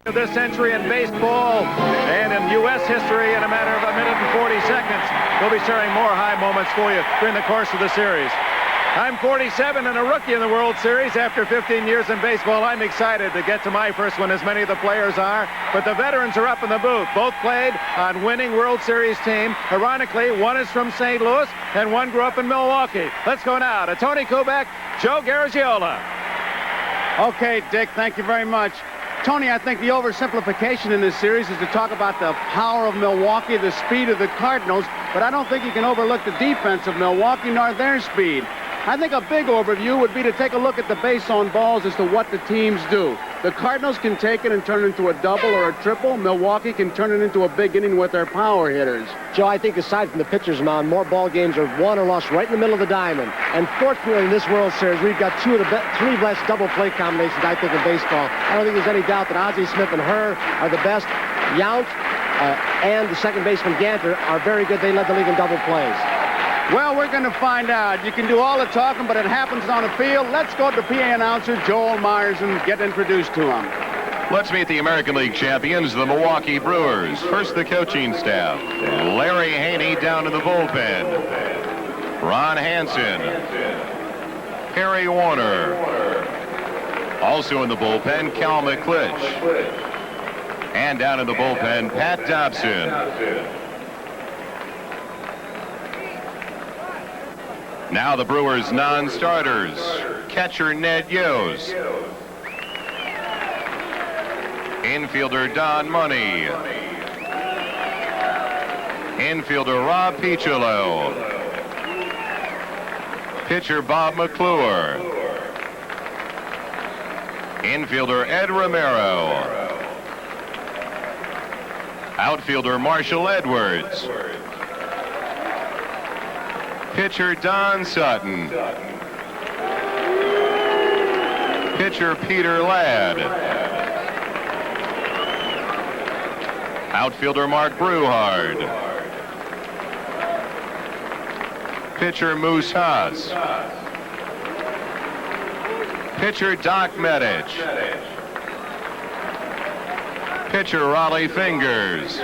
Of this century in baseball and in U.S. history in a matter of a minute and 40 seconds. We'll be sharing more high moments for you during the course of the series. I'm 47 and a rookie in the World Series. After 15 years in baseball, I'm excited to get to my first one, as many of the players are. But the veterans are up in the booth. Both played on winning World Series team. Ironically, one is from St. Louis and one grew up in Milwaukee. Let's go now to Tony Kubek, Joe Garagiola. Okay, Dick, thank you very much. Tony, I think the oversimplification in this series is to talk about the power of Milwaukee, the speed of the Cardinals, but I don't think you can overlook the defense of Milwaukee nor their speed. I think a big overview would be to take a look at the base on balls as to what the teams do. The Cardinals can take it and turn it into a double or a triple. Milwaukee can turn it into a big inning with their power hitters. Joe, I think aside from the pitcher's mound, more ball games are won or lost right in the middle of the diamond. And fortunately in this World Series, we've got three best double play combinations, I think, in baseball. I don't think there's any doubt that Ozzie Smith and Herr are the best. Yount and the second baseman Ganter are very good. They led the league in double plays. Well, we're going to find out. You can do all the talking, but it happens on the field. Let's go to PA announcer Joel Myers and get introduced to him. Let's meet the American League champions, the Milwaukee Brewers. First, the coaching staff. Larry Haney down in the bullpen. Ron Hansen. Harry Warner. Also in the bullpen, Cal McClitch. And down in the bullpen, Pat Dobson. Now the Brewers non-starters. Catcher Ned Yost. Infielder Don Money. Infielder Rob Piccolo. Pitcher Bob McClure. Infielder Ed Romero. Outfielder Marshall Edwards. Pitcher Don Sutton. Pitcher Peter Ladd. Outfielder Mark Bruhard. Pitcher Moose Haas. Pitcher Doc Medich. Pitcher Raleigh Fingers.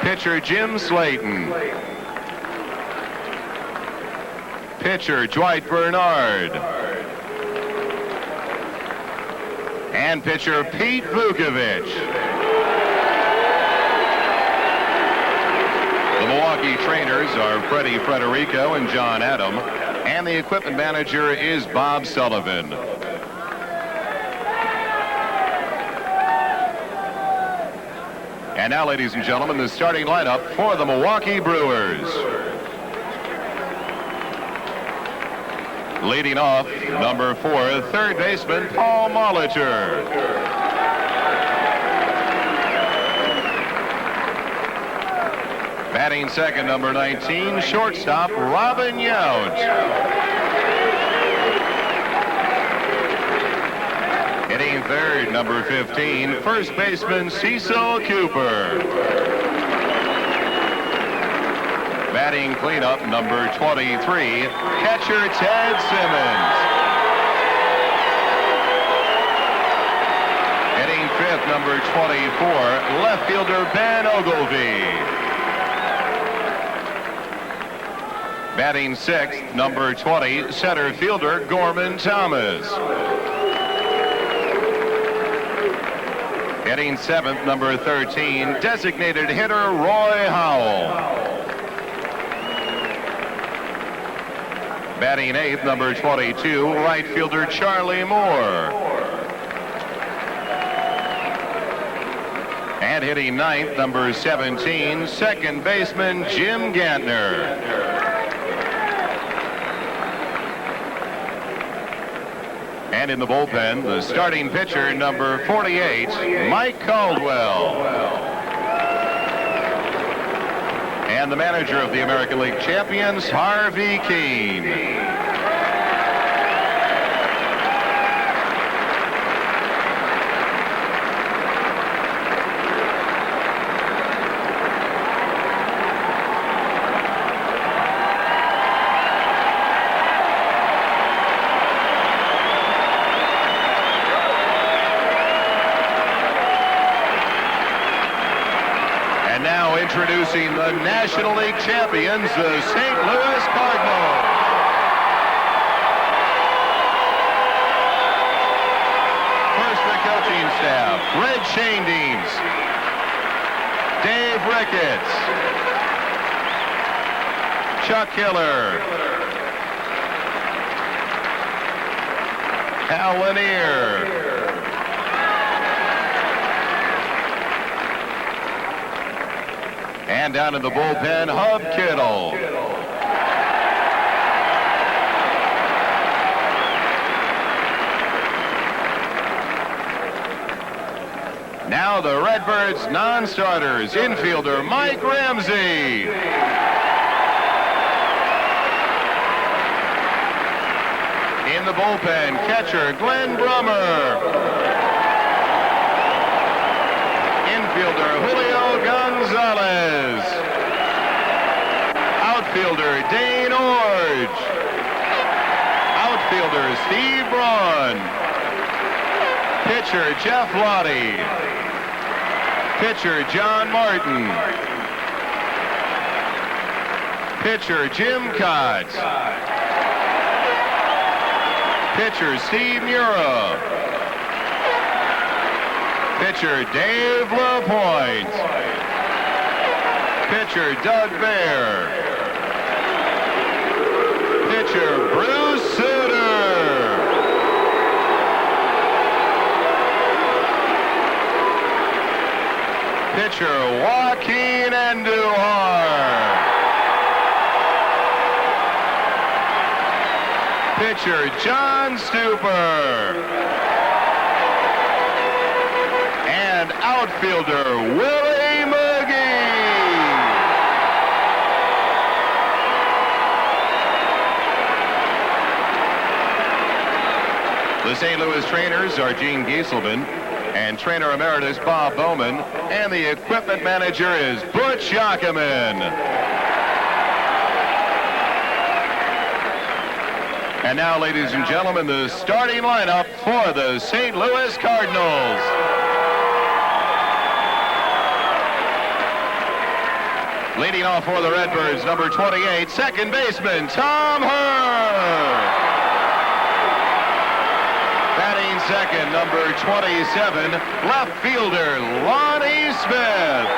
Pitcher Jim Slayton. Pitcher Dwight Bernard. And pitcher Pete Vukovich. The Milwaukee trainers are Freddie Frederico and John Adam, and the equipment manager is Bob Sullivan. And now, ladies and gentlemen, the starting lineup for the Milwaukee Brewers. Leading off, number 4, third baseman Paul Molitor. Batting second, number 19, shortstop Robin Yount. Hitting third, number 15, first baseman Cecil Cooper. Batting cleanup, number 23, catcher Ted Simmons. Hitting fifth, number 24, left fielder Ben Ogilvie. Batting sixth, number 20, center fielder Gorman Thomas. Hitting seventh, number 13, designated hitter Roy Howell. Batting eighth, number 22, right fielder Charlie Moore. And hitting ninth, number 17, second baseman Jim Gantner. And in the bullpen, the starting pitcher, number 48, Mike Caldwell. And the manager of the American League champions, Harvey Keene. Introducing the National League champions, the St. Louis Cardinals. First, the coaching staff: Red Shanedeans, Dave Ricketts, Chuck Hiller, Al Lanier, and down in the bullpen, Hub Kittle. Now the Redbirds non-starters. Infielder Mike Ramsey. In the bullpen, catcher Glenn Brummer. Infielder Julio Gonzalez. Outfielder Dane Orge. Outfielder Steve Braun. Pitcher Jeff Lottie. Pitcher John Martin. Pitcher Jim Cotts. Pitcher Steve Mura. Pitcher Dave LaPointe. Pitcher Doug Bear. Pitcher Bruce Sutter. Pitcher Joaquin Andujar. Pitcher John Stuper. And outfielder Willie McGee. The St. Louis trainers are Gene Gieselman and trainer emeritus Bob Bowman, and the equipment manager is Butch Yackerman. And now, ladies and gentlemen, the starting lineup for the St. Louis Cardinals. Leading off for the Redbirds, number 28, second baseman Tom Herr. Batting second, number 27, left fielder Lonnie Smith.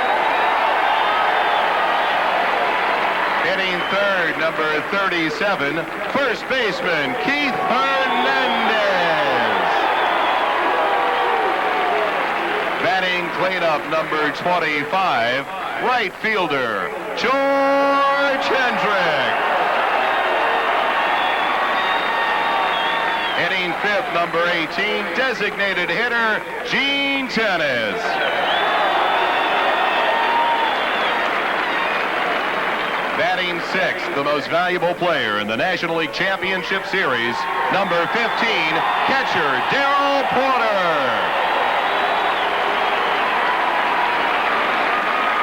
Hitting third, number 37, first baseman Keith Hernandez. Batting cleanup, number 25, right fielder George Hendrick. Hitting fifth, number 18, designated hitter Gene Tennis. Batting sixth, the most valuable player in the National League Championship Series, number 15, catcher Darrell Porter.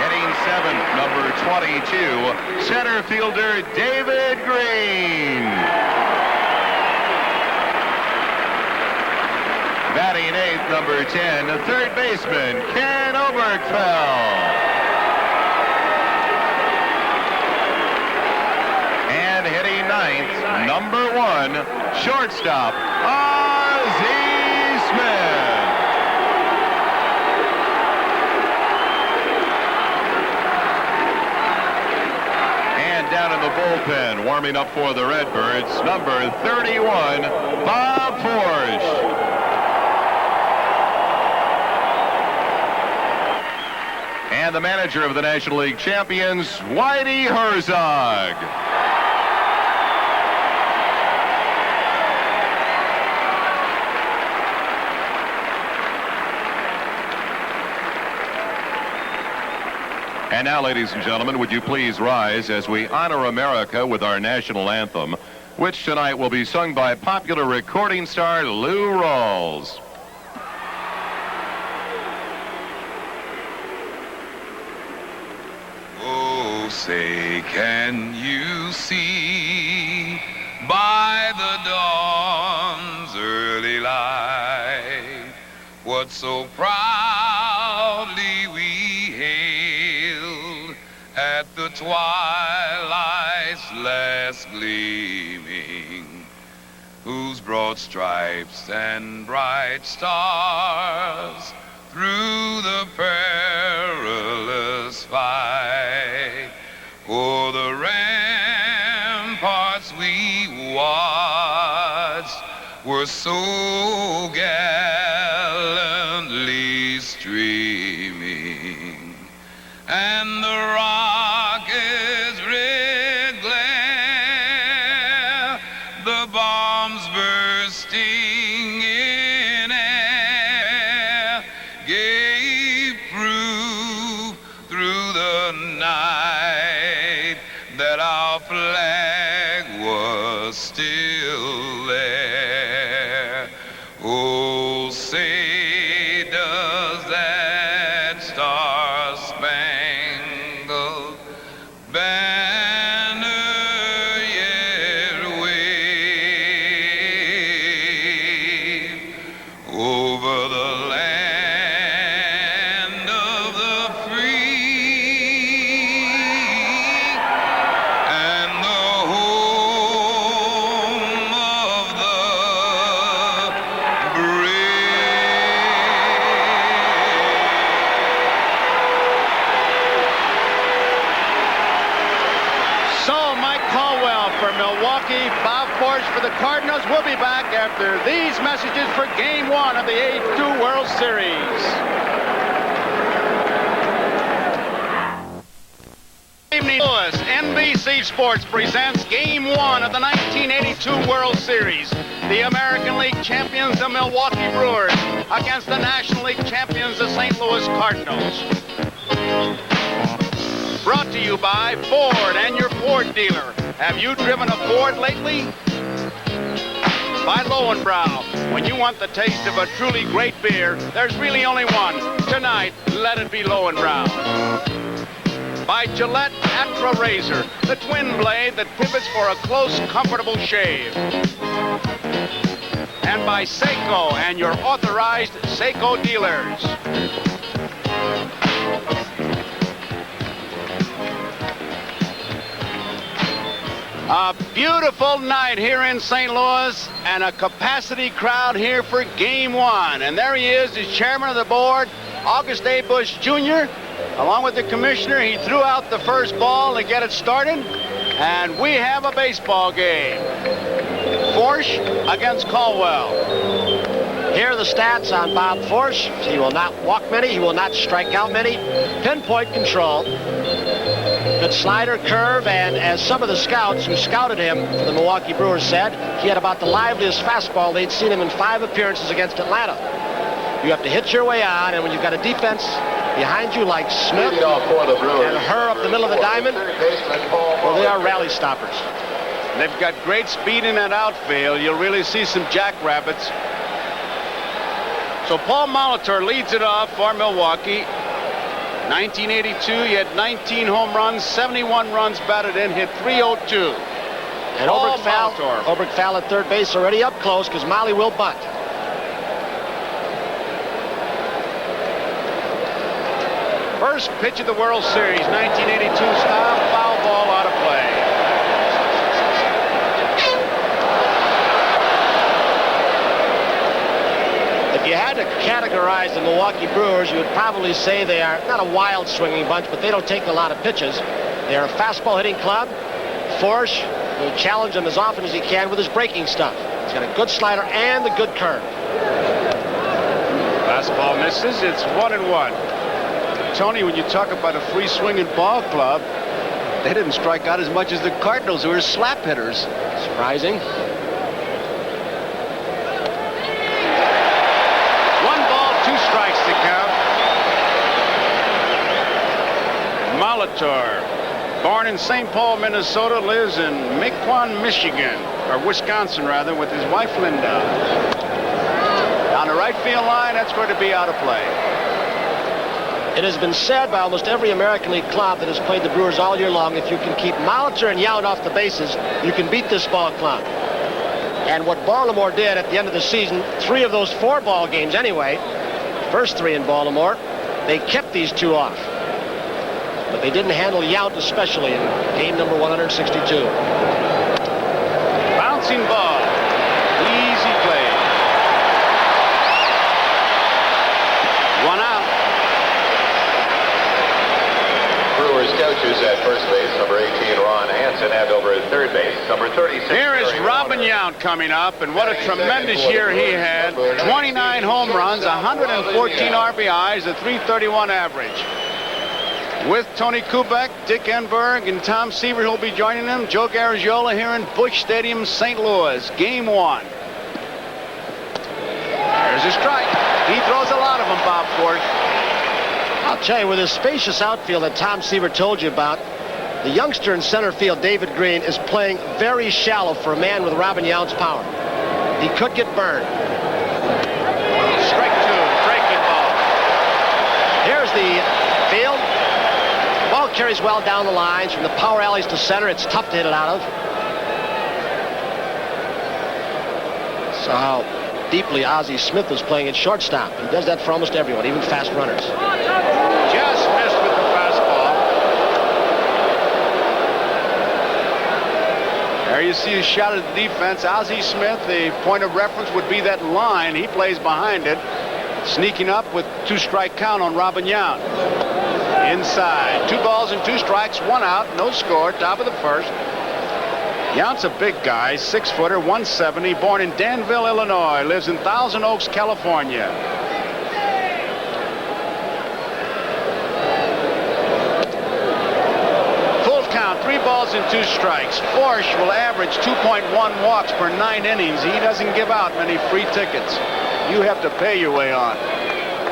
Hitting seventh, number 22, center fielder David Green. Batting eighth, number 10, third baseman Ken Oberkfell. And hitting ninth, number 1, shortstop Ozzie Smith. And down in the bullpen, warming up for the Redbirds, number 31, Bob Forsch. And the manager of the National League champions, Whitey Herzog. And now, ladies and gentlemen, would you please rise as we honor America with our national anthem, which tonight will be sung by popular recording star Lou Rawls. Say, can you see by the dawn's early light what so proudly we hailed twilight's last gleaming, whose broad stripes and bright stars through the perilous fight o'er the ramparts we watched were so gallantly streaming, and the rocket's red glare, the bombs bursting in air, gave proof through the night that our flag was still there. Oh, say does that star-spangled banner yet wave over the land of the free and the home of the So Mike Caldwell for Milwaukee, Bob Forsch for the Cardinals. We'll be back after these messages for Game 1 of the A2 World Series. Evening, Louis. NBC Sports presents Game 1 of the 1982 World Series. The American League champions, the Milwaukee Brewers, against the National League champions, the St. Louis Cardinals. Brought to you by Ford and your Ford dealer. Have you driven a Ford lately? By Lowenbrow. When you want the taste of a truly great beer, there's really only one. Tonight, let it be Lowenbrow. By Gillette Atra Razor, the twin blade that pivots for a close, comfortable shave. And by Seiko and your authorized Seiko dealers. A beautiful night here in St. Louis and a capacity crowd here for Game 1. And there he is, the chairman of the board, August A. Bush Jr. Along with the commissioner, he threw out the first ball to get it started. And we have a baseball game. Forsch against Caldwell. Here are the stats on Bob Forsch. He will not walk many. He will not strike out many. Pinpoint control. Good slider, curve, and as some of the scouts who scouted him for the Milwaukee Brewers said, he had about the liveliest fastball they'd seen him in 5 appearances against Atlanta. You have to hit your way on, and when you've got a defense behind you like Smith and her up the middle of the diamond, well, they are rally stoppers. They've got great speed in that outfield. You'll really see some jackrabbits. So Paul Molitor leads it off for Milwaukee. 1982, he had 19 home runs, 71 runs batted in, hit .302. And Oberkfell at third base already up close because Molly will bunt. First pitch of the World Series, 1982 style, foul ball out of play. If you had to categorize the Milwaukee Brewers, you would probably say they are not a wild swinging bunch, but they don't take a lot of pitches. They're a fastball hitting club. Forsch will challenge them as often as he can with his breaking stuff. He's got a good slider and a good curve. Fastball misses. It's 1-1. Tony, when you talk about a free swinging ball club, they didn't strike out as much as the Cardinals, who are slap hitters. Surprising. 1 ball, 2 strikes to count. Molitor, born in St. Paul, Minnesota, lives in Mequon, Michigan, or Wisconsin rather, with his wife Linda. Down the right field line, that's going to be out of play. It has been said by almost every American League club that has played the Brewers all year long, if you can keep Molitor and Yount off the bases, you can beat this ball club. And what Baltimore did at the end of the season, 3 of those 4 ball games anyway, first 3 in Baltimore, they kept these 2 off. but they didn't handle Yount especially in game number 162. Bouncing ball. Easy play. One out. Brewers coaches at first base, number 18, Ron Hansen, and over at third base, number 36. Here is Robin Yount coming up, and what a tremendous year he had. 29 home runs, 114 RBIs, a .331 average. With Tony Kubek, Dick Enberg, and Tom Seaver, who'll be joining them. Joe Garagiola here in Busch Stadium, St. Louis. Game 1. There's a strike. He throws a lot of them, Bob Ford. I'll tell you, with his spacious outfield that Tom Seaver told you about, the youngster in center field, David Green, is playing very shallow for a man with Robin Yount's power. He could get burned. Strike 2, breaking ball. Here's the field. Ball carries well down the lines from the power alleys to center. It's tough to hit it out of. So how deeply Ozzie Smith was playing at shortstop. He does that for almost everyone, even fast runners. Just missed with the fastball. There you see a shot at the defense. Ozzie Smith, the point of reference would be that line. He plays behind it, sneaking up with 2-strike count on Robin Yount. Inside. 2 balls and 2 strikes, 1 out, no score, top of the first. Yount's a big guy, 6-footer, 170, born in Danville, Illinois, lives in Thousand Oaks, California. Full count, 3 balls and 2 strikes. Forsch will average 2.1 walks per 9 innings. He doesn't give out many free tickets. You have to pay your way on.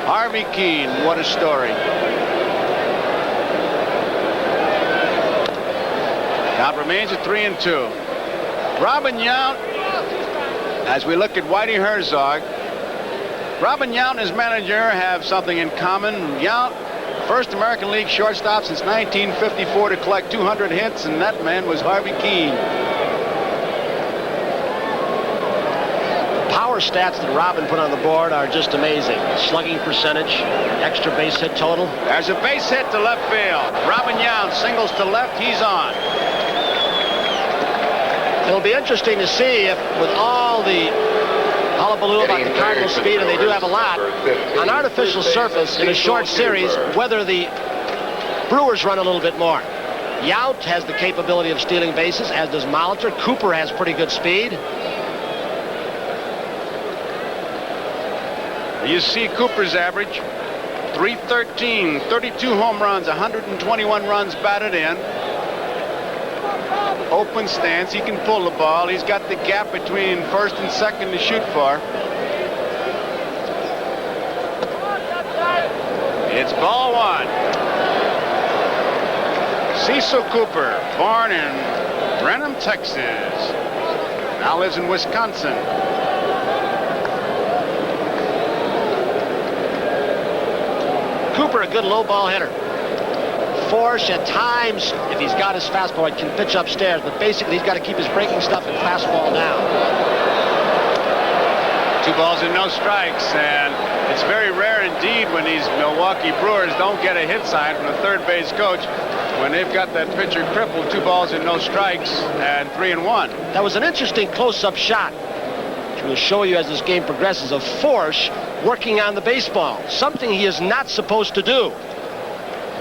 Harvey Keene, what a story. Count remains at 3-2. Robin Yount, as we look at Whitey Herzog, Robin Yount and his manager have something in common. Yount, first American League shortstop since 1954 to collect 200 hits, and that man was Harvey Keene. The power stats that Robin put on the board are just amazing. Slugging percentage, extra base hit total. There's a base hit to left field. Robin Yount singles to left, he's on. It'll be interesting to see if, with all the hullabaloo about the Cardinals' speed, and they do have a lot, on artificial surface in a short series, whether the Brewers run a little bit more. Yount has the capability of stealing bases, as does Molitor. Cooper has pretty good speed. You see Cooper's average, .313, 32 home runs, 121 runs batted in. Open stance, he can pull the ball. He's got the gap between first and second to shoot for. It's ball 1. Cecil Cooper, born in Brenham, Texas. Now lives in Wisconsin. Cooper, a good low ball hitter. Forsch, at times, if he's got his fastball, he can pitch upstairs, but basically he's got to keep his breaking stuff and fastball down. 2 balls and no strikes, and it's very rare indeed when these Milwaukee Brewers don't get a hit sign from the third base coach when they've got that pitcher crippled. 2 balls and no strikes, and 3-1. That was an interesting close-up shot, which will show you as this game progresses, of Forsch working on the baseball, something he is not supposed to do.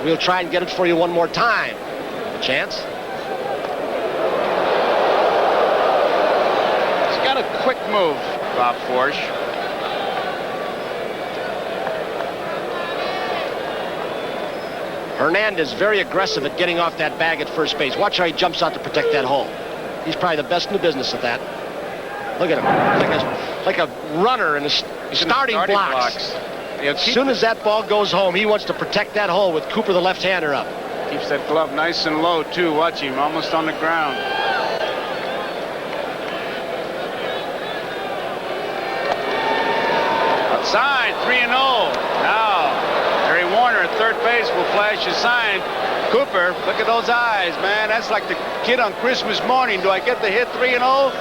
We'll try and get it for you one more time. Chance? He's got a quick move, Bob Forsch. Hernandez very aggressive at getting off that bag at first base. Watch how he jumps out to protect that hole. He's probably the best in the business at that. Look at him. Like a runner in the starting blocks. As soon as that ball goes home, he wants to protect that hole with Cooper, the left-hander, up. Keeps that glove nice and low, too. Watch him, almost on the ground. Outside, 3-0. Now, Harry Warner at third base will flash a sign. Cooper, look at those eyes, man. That's like the kid on Christmas morning. Do I get the hit, 3-0?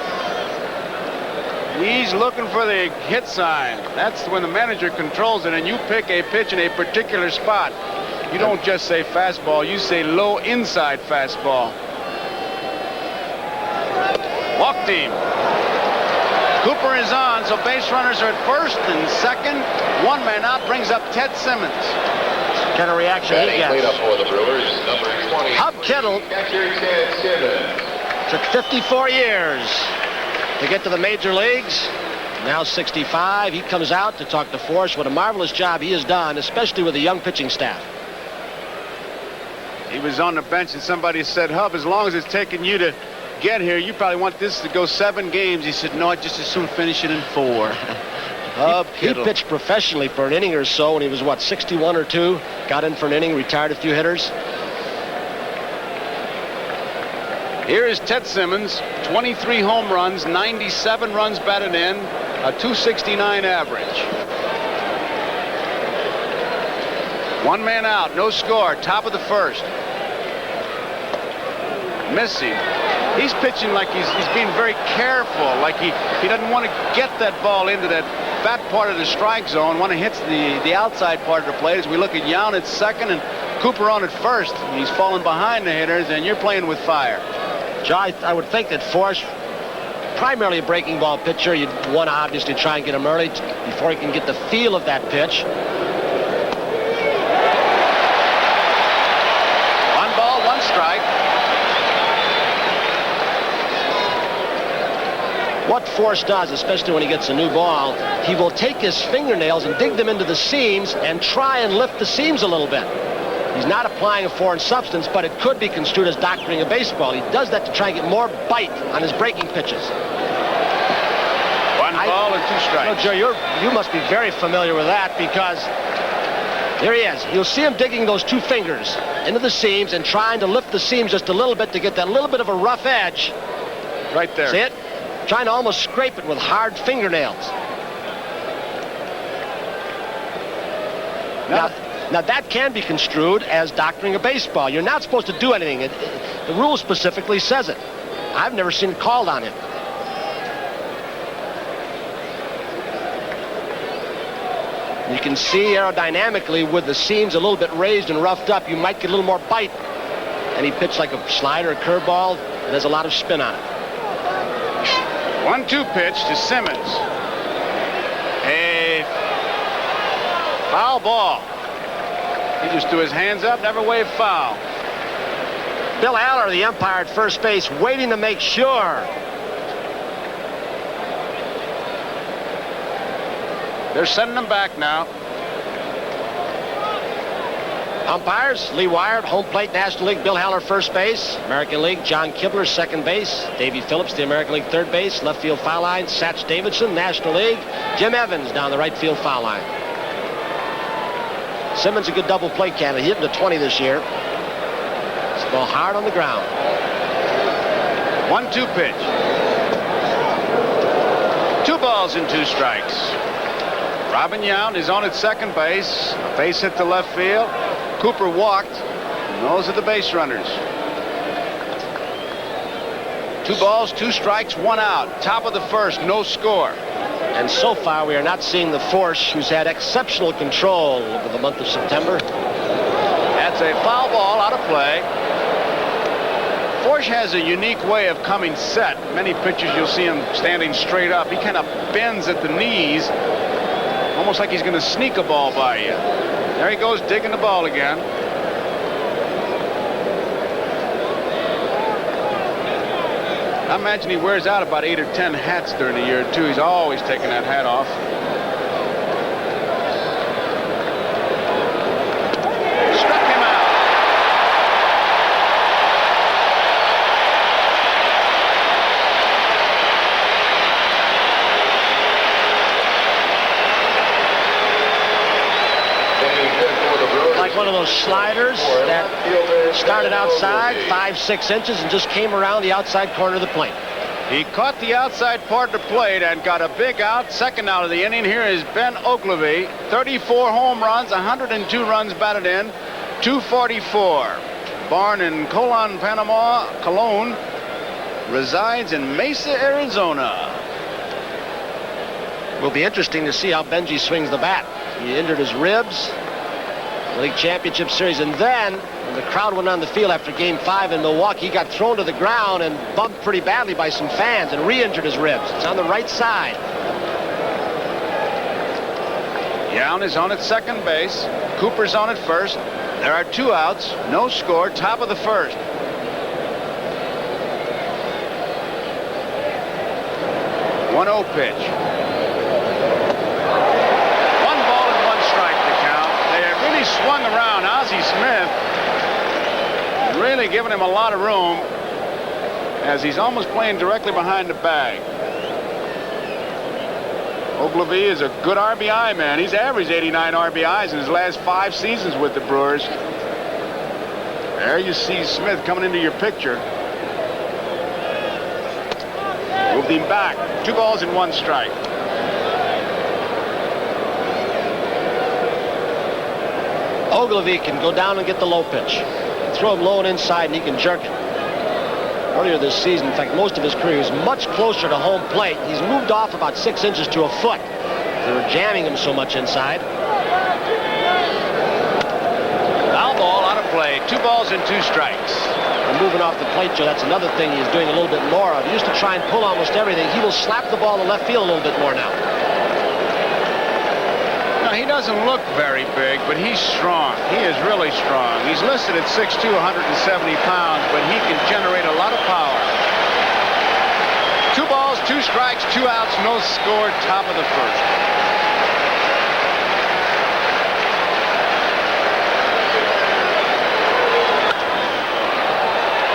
He's looking for the hit sign. That's when the manager controls it, and you pick a pitch in a particular spot. You don't just say fastball, you say low inside fastball. Walked him. Cooper is on, so base runners are at first and second. One man out brings up Ted Simmons. Kind of reaction he gets. Cleanup for the Brewers, number 20. Hub Kittle Catcher Ted Simmons. took 54 years to get to the major leagues. Now 65. He comes out to talk to Force. What a marvelous job he has done, especially with the young pitching staff. He was on the bench and somebody said, Hub, as long as it's taking you to get here, you probably want this to go 7 games. He said, no, I'd just as soon finish it in 4. Hub He Kittle. pitched professionally for an inning or so when he was, what, 61 or 2? Got in for an inning, retired a few hitters. Here is Ted Simmons, 23 home runs, 97 runs batted in, a .269 average. One man out, no score, top of the first. Missing. He's pitching like he's being very careful, like he doesn't want to get that ball into that fat part of the strike zone when it hits the outside part of the plate. As we look at Yount at second and Cooper on at first. He's falling behind the hitters, and you're playing with fire. Joe, I would think that Force, primarily a breaking ball pitcher, you'd want to obviously try and get him early before he can get the feel of that pitch. 1 ball, 1 strike. What Force does, especially when he gets a new ball, he will take his fingernails and dig them into the seams and try and lift the seams a little bit. He's not applying a foreign substance, but it could be construed as doctoring a baseball. He does that to try and get more bite on his breaking pitches. 1 ball and 2 strikes. Joe, you must be very familiar with that, because here he is. You'll see him digging those 2 fingers into the seams and trying to lift the seams just a little bit to get that little bit of a rough edge. Right there. See it? Trying to almost scrape it with hard fingernails. Now that can be construed as doctoring a baseball. You're not supposed to do anything. The rule specifically says it. I've never seen it called on him. You can see aerodynamically with the seams a little bit raised and roughed up, you might get a little more bite. And he pitched like a slider, a curveball. It has a lot of spin on it. 1-2 pitch to Simmons. A foul ball. He just threw his hands up, never waved foul. Bill Haller, the umpire at first base, waiting to make sure. They're sending him back now. Umpires, Lee Wired, home plate, National League, Bill Haller, first base. American League, John Kibler, second base. Davey Phillips, the American League, third base. Left field foul line, Satch Davidson, National League. Jim Evans down the right field foul line. Simmons, a good double play candidate. He hit him to 20 this year. It's ball hard on the ground. 1-2 pitch. 2 balls and 2 strikes. Robin Yount is on at second base. A base hit to left field. Cooper walked. And those are the base runners. 2 balls, 2 strikes, 1 out. Top of the first, no score. And so far, we are not seeing the Force, who's had exceptional control over the month of September. That's a foul ball out of play. Force has a unique way of coming set. Many pitchers, you'll see him standing straight up. He kind of bends at the knees, almost like he's going to sneak a ball by you. There he goes, digging the ball again. I imagine he wears out about 8 or 10 hats during the year, too. He's always taking that hat off. Struck him out. Like one of those sliders that started outside 5-6 inches and just came around the outside corner of the plate. He caught the outside part of the plate and got a big out. Second out of the inning. Here is Ben Oglivie. 34 home runs, 102 runs batted in, 244. Born in Colon, Panama, Colon, resides in Mesa, Arizona. Will be interesting to see how Benji swings the bat. He injured his ribs. the League Championship Series. And then, when the crowd went on the field after Game 5 in Milwaukee, he got thrown to the ground and bumped pretty badly by some fans and re-injured his ribs. It's on the right side. Young is on at second base. Cooper's on at first. There are 2 outs, no score, top of the first. One 0 pitch. 1 ball and 1 strike to count. They have really swung around. Ozzie Smith really giving him a lot of room as he's almost playing directly behind the bag. Ogilvie is a good RBI man. He's averaged 89 RBIs in his last 5 seasons with the Brewers. There you see Smith coming into your picture. Moved him back. 2 balls and 1 strike. Ogilvie can go down and get the low pitch. Throw him low and inside, and he can jerk it. Earlier this season, in fact, most of his career, he was much closer to home plate. He's moved off about 6 inches to a foot. They were jamming him so much inside. Foul ball out of play. 2 balls and 2 strikes. And moving off the plate, Joe, that's another thing he's doing a little bit more of. He used to try and pull almost everything. He will slap the ball to left field a little bit more now. Now, he doesn't look very big, but he's strong. He is really strong. He's listed at 6'2", 170 pounds, but he can generate a lot of power. 2 balls, 2 strikes, 2 outs, no score, top of the first.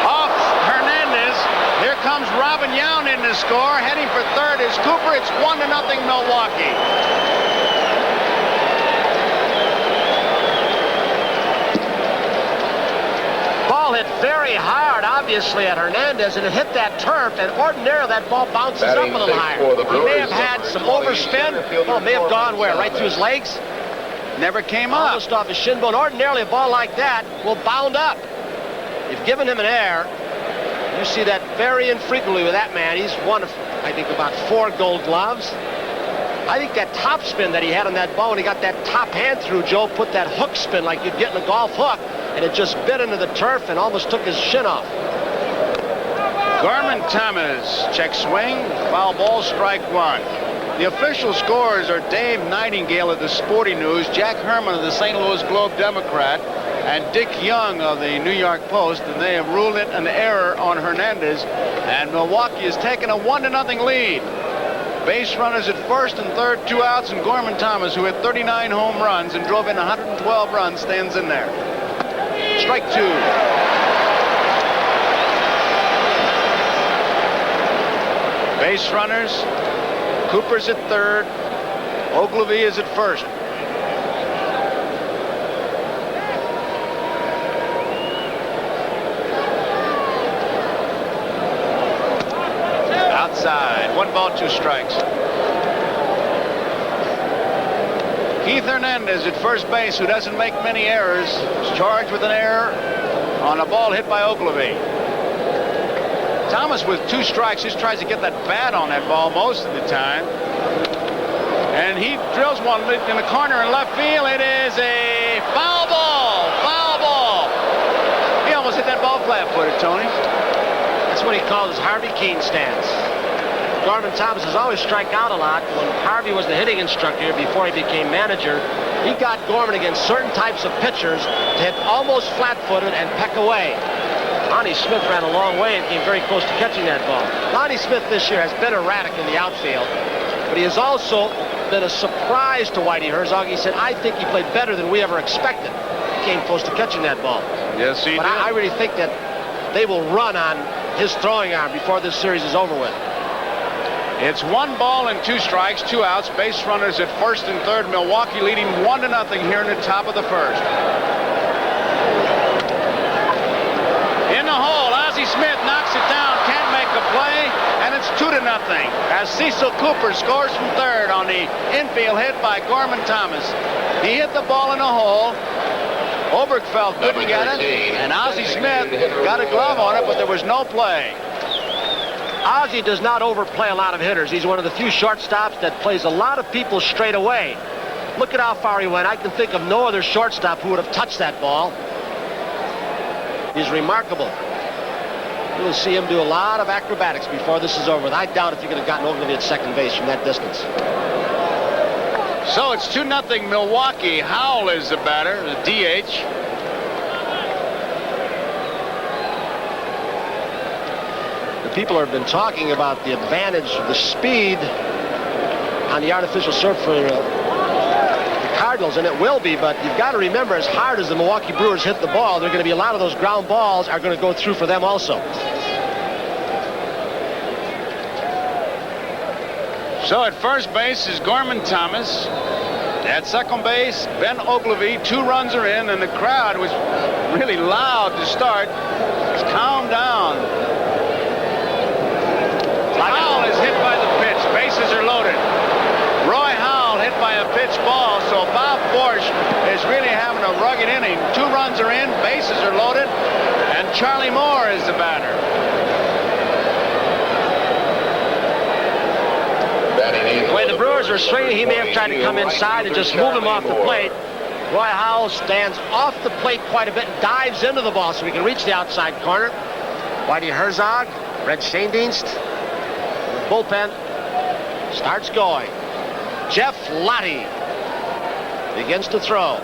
Off Hernandez. Here comes Robin Yount in to score. Heading for third is Cooper. It's 1-0 Milwaukee. Hit very hard, obviously, at Hernandez, and it hit that turf, and ordinarily that ball bounces up a little higher. He may have had some overspin. Well, it may have gone where? Right through his legs? Never came up. Almost off his shin bone. Ordinarily, a ball like that will bound up. You've given him an air. You see that very infrequently with that man. He's won, I think, about 4 Gold Gloves. I think that top spin that he had on that ball when he got that top hand through, Joe, put that hook spin like you'd get in a golf hook, and it just bit into the turf and almost took his shin off. Gorman Thomas, check swing, foul ball, strike 1. The official scorers are Dave Nightingale of the Sporting News, Jack Herman of the St. Louis Globe-Democrat, and Dick Young of the New York Post, and they have ruled it an error on Hernandez, and Milwaukee has taken a 1-0 lead. Base runners at first and third, 2 outs, and Gorman Thomas, who hit 39 home runs and drove in 112 runs, stands in there. Strike 2. Base runners. Cooper's at third. Ogilvie is at first. Outside. 1 ball, 2 strikes. Keith Hernandez at first base, who doesn't make many errors, is charged with an error on a ball hit by Ogilvie. Thomas with 2 strikes just tries to get that bat on that ball most of the time. And he drills one in the corner in left field. It is a foul ball. Foul ball. He almost hit that ball flat-footed, Tony. That's what he calls his Harvey Keene stance. Gorman Thomas has always strike out a lot. When Harvey was the hitting instructor before he became manager, he got Gorman against certain types of pitchers to hit almost flat-footed and peck away. Lonnie Smith ran a long way and came very close to catching that ball. Lonnie Smith this year has been erratic in the outfield, but he has also been a surprise to Whitey Herzog. He said, I think he played better than we ever expected. He came close to catching that ball. Yes, he did. But I really think that they will run on his throwing arm before this series is over with. It's 1 ball and 2 strikes, 2 outs. Base runners at first and third. Milwaukee leading 1-0 here in the top of the first. In the hole, Ozzie Smith knocks it down, can't make a play, and it's 2-0 as Cecil Cooper scores from third on the infield hit by Gorman Thomas. He hit the ball in the hole. Obergefell couldn't get it, and Ozzie Smith got a glove on it, but there was no play. Ozzie does not overplay a lot of hitters. He's one of the few shortstops that plays a lot of people straight away. Look at how far he went. I can think of no other shortstop who would have touched that ball. He's remarkable. You'll see him do a lot of acrobatics before this is over with. I doubt if you could have gotten Ogilvy at second base from that distance. So it's 2-0 Milwaukee. Howell is the batter, the DH. The people have been talking about the advantage of the speed on the artificial surf for the Cardinals, and it will be, but you've got to remember, as hard as the Milwaukee Brewers hit the ball, there are going to be a lot of those ground balls are going to go through for them also. So at first base is Gorman Thomas. At second base, Ben Ogilvy. 2 runs are in, and the crowd was really loud to start. It's calmed down. Howell is hit by the pitch. Bases are loaded. Roy Howell hit by a pitch ball, so Bob Forsch is really having a rugged inning. 2 runs are in, bases are loaded, and Charlie Moore is the batter. The way the Brewers are swinging, he may have tried to come inside and just move him off the plate. Roy Howell stands off the plate quite a bit and dives into the ball so he can reach the outside corner. Whitey Herzog, Red Schoendienst, the bullpen starts going. Jeff Lottie begins to throw.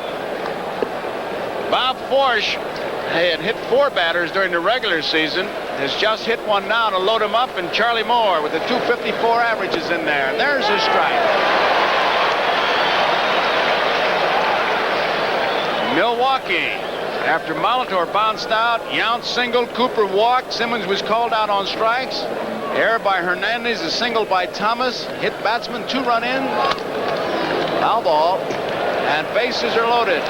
Bob Forsch had hit 4 batters during the regular season, has just hit one now to load him up, and Charlie Moore with the 254 averages in there. And there's his strike. Milwaukee. After Molitor bounced out, Yount singled, Cooper walked, Simmons was called out on strikes. Error by Hernandez, a single by Thomas. Hit batsman, 2-run in. Foul ball. And bases are loaded.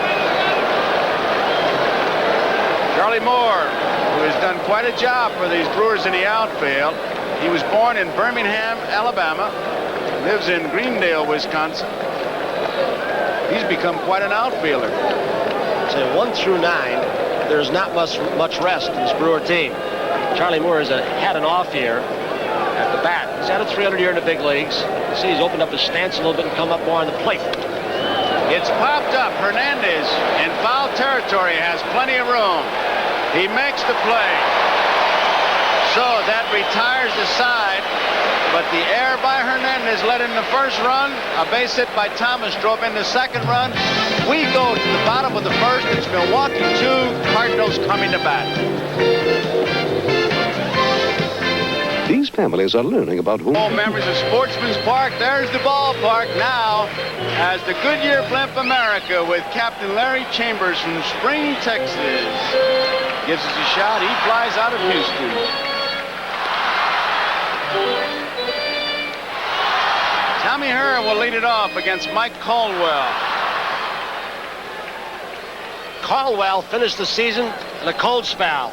Charlie Moore, who has done quite a job for these Brewers in the outfield. He was born in Birmingham, Alabama. Lives in Greendale, Wisconsin. He's become quite an outfielder. So 1 through 9, there's not much rest in this Brewer team. Charlie Moore has had an off year at the bat. He's had a 300 year in the big leagues. You see, he's opened up his stance a little bit and come up more on the plate. It's popped up. Hernandez in foul territory has plenty of room. He makes the play. So that retires the side. But the error by Hernandez led in the first run. A base hit by Thomas drove in the second run. We go to the bottom of the first. It's Milwaukee 2, Cardinals coming to bat. These families are learning about who... All members of Sportsman's Park, there's the ballpark now as the Goodyear Blimp America with Captain Larry Chambers from Spring, Texas. Gives us a shot. He flies out of Houston. Tommy Herr will lead it off against Mike Caldwell. Caldwell finished the season in a cold spell.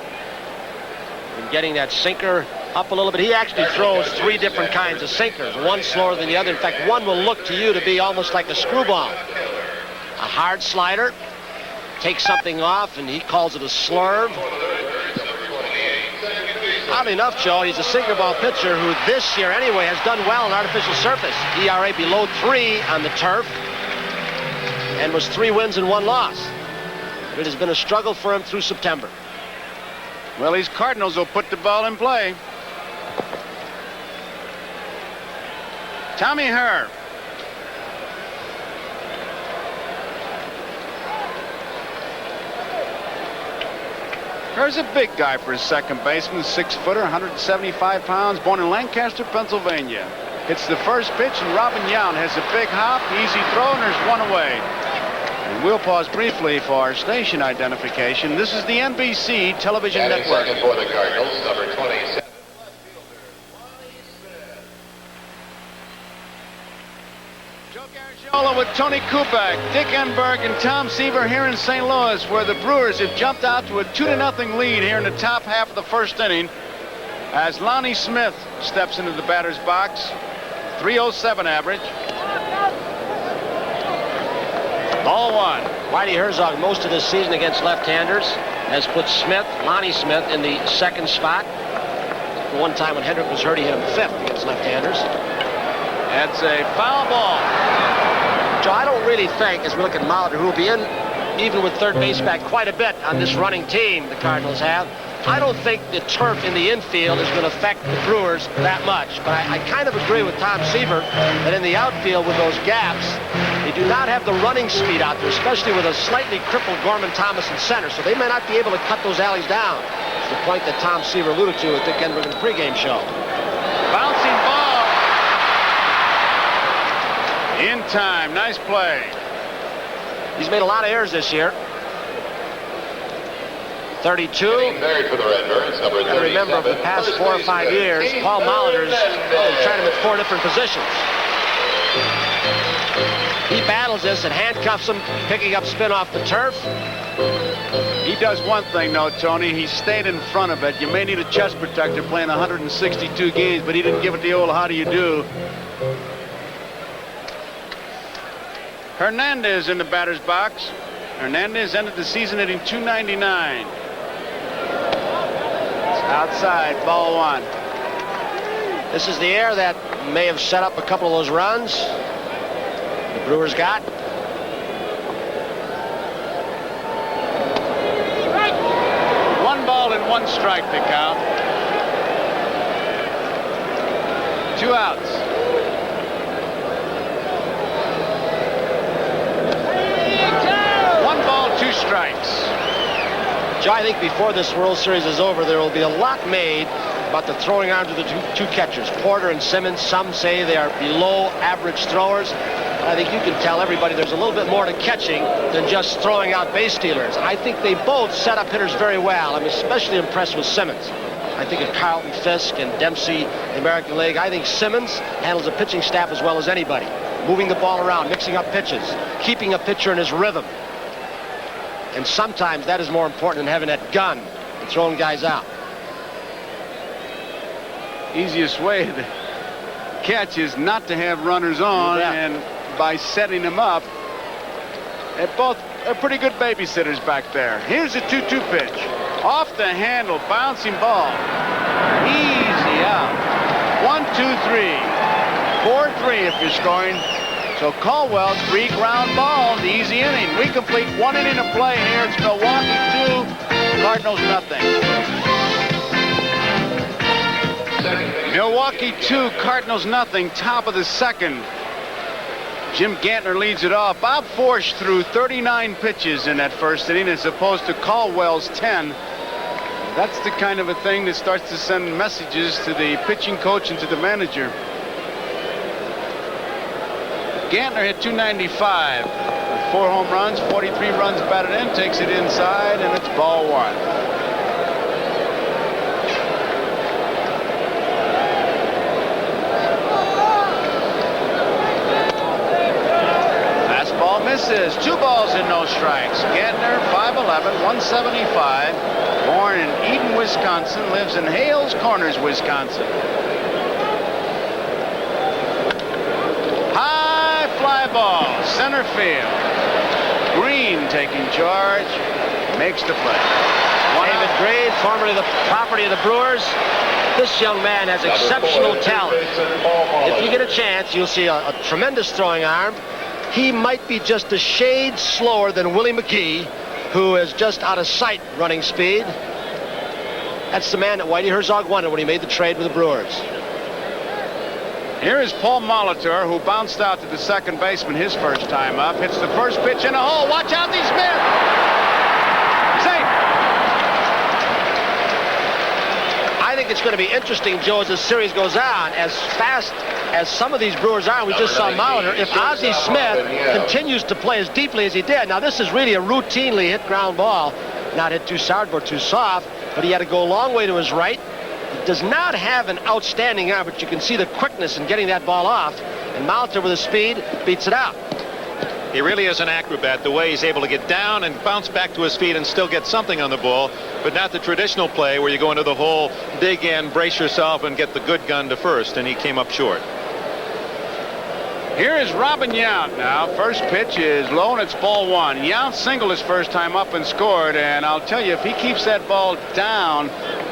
And getting that sinker up a little bit. He actually throws 3 different kinds of sinkers, one slower than the other. In fact, one will look to you to be almost like a screwball. A hard slider, takes something off, and he calls it a slurve. Oddly enough, Joe, he's a sinker ball pitcher who this year anyway has done well on artificial surface. ERA below 3 on the turf, and was 3 wins and 1 loss. It has been a struggle for him through September. Well, these Cardinals will put the ball in play. Tommy Herr. Herr's a big guy for a second baseman, 6-footer, 175 pounds, born in Lancaster, Pennsylvania. Hits the first pitch, and Robin Yount has a big hop, easy throw, and there's 1 away. And we'll pause briefly for our station identification. This is the NBC television network. Second for the Cardinals, number 27. Joe Garagiola with Tony Kubek, Dick Enberg, and Tom Seaver here in St. Louis, where the Brewers have jumped out to a 2-0 lead here in the top half of the first inning as Lonnie Smith steps into the batter's box. 307 average. Ball 1. Whitey Herzog, most of this season against left-handers, has put Lonnie Smith, in the second spot. One time when Hendrick was hurt, he hit him 5th against left-handers. That's a foul ball. Joe, I don't really think, as we look at Molitor, who will be in, even with third base back, quite a bit on this running team the Cardinals have. I don't think the turf in the infield is going to affect the Brewers that much. But I kind of agree with Tom Seaver that in the outfield with those gaps, they do not have the running speed out there, especially with a slightly crippled Gorman Thomas in center. So they may not be able to cut those alleys down. It's the point that Tom Seaver alluded to at Dick Enberg in the pregame show. Bouncing ball. In time. Nice play. He's made a lot of errors this year. 32. Married for the Redbirds, number 37. I remember over the past 4 or 5 years, Paul Molitor's tried him at 4 different positions. He battles this and handcuffs him, picking up spin off the turf. He does one thing, though, Tony. He stayed in front of it. You may need a chest protector playing 162 games, but he didn't give it the old how do you do. Hernandez in the batter's box. Hernandez ended the season hitting .299. It's outside, ball 1. This is the air that may have set up a couple of those runs the Brewers got. One ball and 1 strike to count. 2 outs. Strikes. Joe, I think before this World Series is over, there will be a lot made about the throwing arms of the two catchers, Porter and Simmons. Some say they are below average throwers. I think you can tell everybody there's a little bit more to catching than just throwing out base stealers. I think they both set up hitters very well. I'm especially impressed with Simmons. I think of Carlton Fisk and Dempsey, the American League. I think Simmons handles the pitching staff as well as anybody. Moving the ball around, mixing up pitches, keeping a pitcher in his rhythm. And sometimes that is more important than having that gun and throwing guys out. Easiest way to catch is not to have runners on, and by setting them up, they're both pretty good babysitters back there. Here's a 2-2 pitch. Off the handle, bouncing ball. Easy out. 1, 2, 3. 4-3 if you're scoring. So Caldwell, 3 ground balls, easy inning. We complete 1 inning of play here. It's Milwaukee 2, Cardinals nothing. Milwaukee 2, Cardinals nothing, top of the 2nd. Jim Gantner leads it off. Bob Forsch threw 39 pitches in that first inning as opposed to Caldwell's 10. That's the kind of a thing that starts to send messages to the pitching coach and to the manager. Gantner hit .295 with 4 home runs, 43 runs batted in, takes it inside, and it's ball 1. Fastball misses. 2 balls and no strikes. Gantner, 5'11", 175, born in Eden, Wisconsin, lives in Hales Corners, Wisconsin. Fly ball, center field. Green taking charge, makes the play. David Green, formerly the property of the Brewers. This young man has exceptional talent. If you get a chance, you'll see a tremendous throwing arm. He might be just a shade slower than Willie McGee, who is just out of sight running speed. That's the man that Whitey Herzog wanted when he made the trade with the Brewers. Here is Paul Molitor, who bounced out to the second baseman his first time up. Hits the first pitch in a hole. Watch out, he's missed. Safe. I think it's going to be interesting, Joe, as the series goes on. As fast as some of these Brewers are, we just saw Molitor. If Ozzie Smith continues to play as deeply as he did, now this is really a routinely hit ground ball. Not hit too hard or too soft, but he had to go a long way to his right. He does not have an outstanding arm, but you can see the quickness in getting that ball off. And Molitor with his speed beats it out. He really is an acrobat, the way he's able to get down and bounce back to his feet and still get something on the ball, but not the traditional play where you go into the hole, dig in, brace yourself, and get the good gun to first, and he came up short. Here is Robin Yount now. First pitch is low, and it's ball 1. Yount singled his first time up and scored, and I'll tell you, if he keeps that ball down,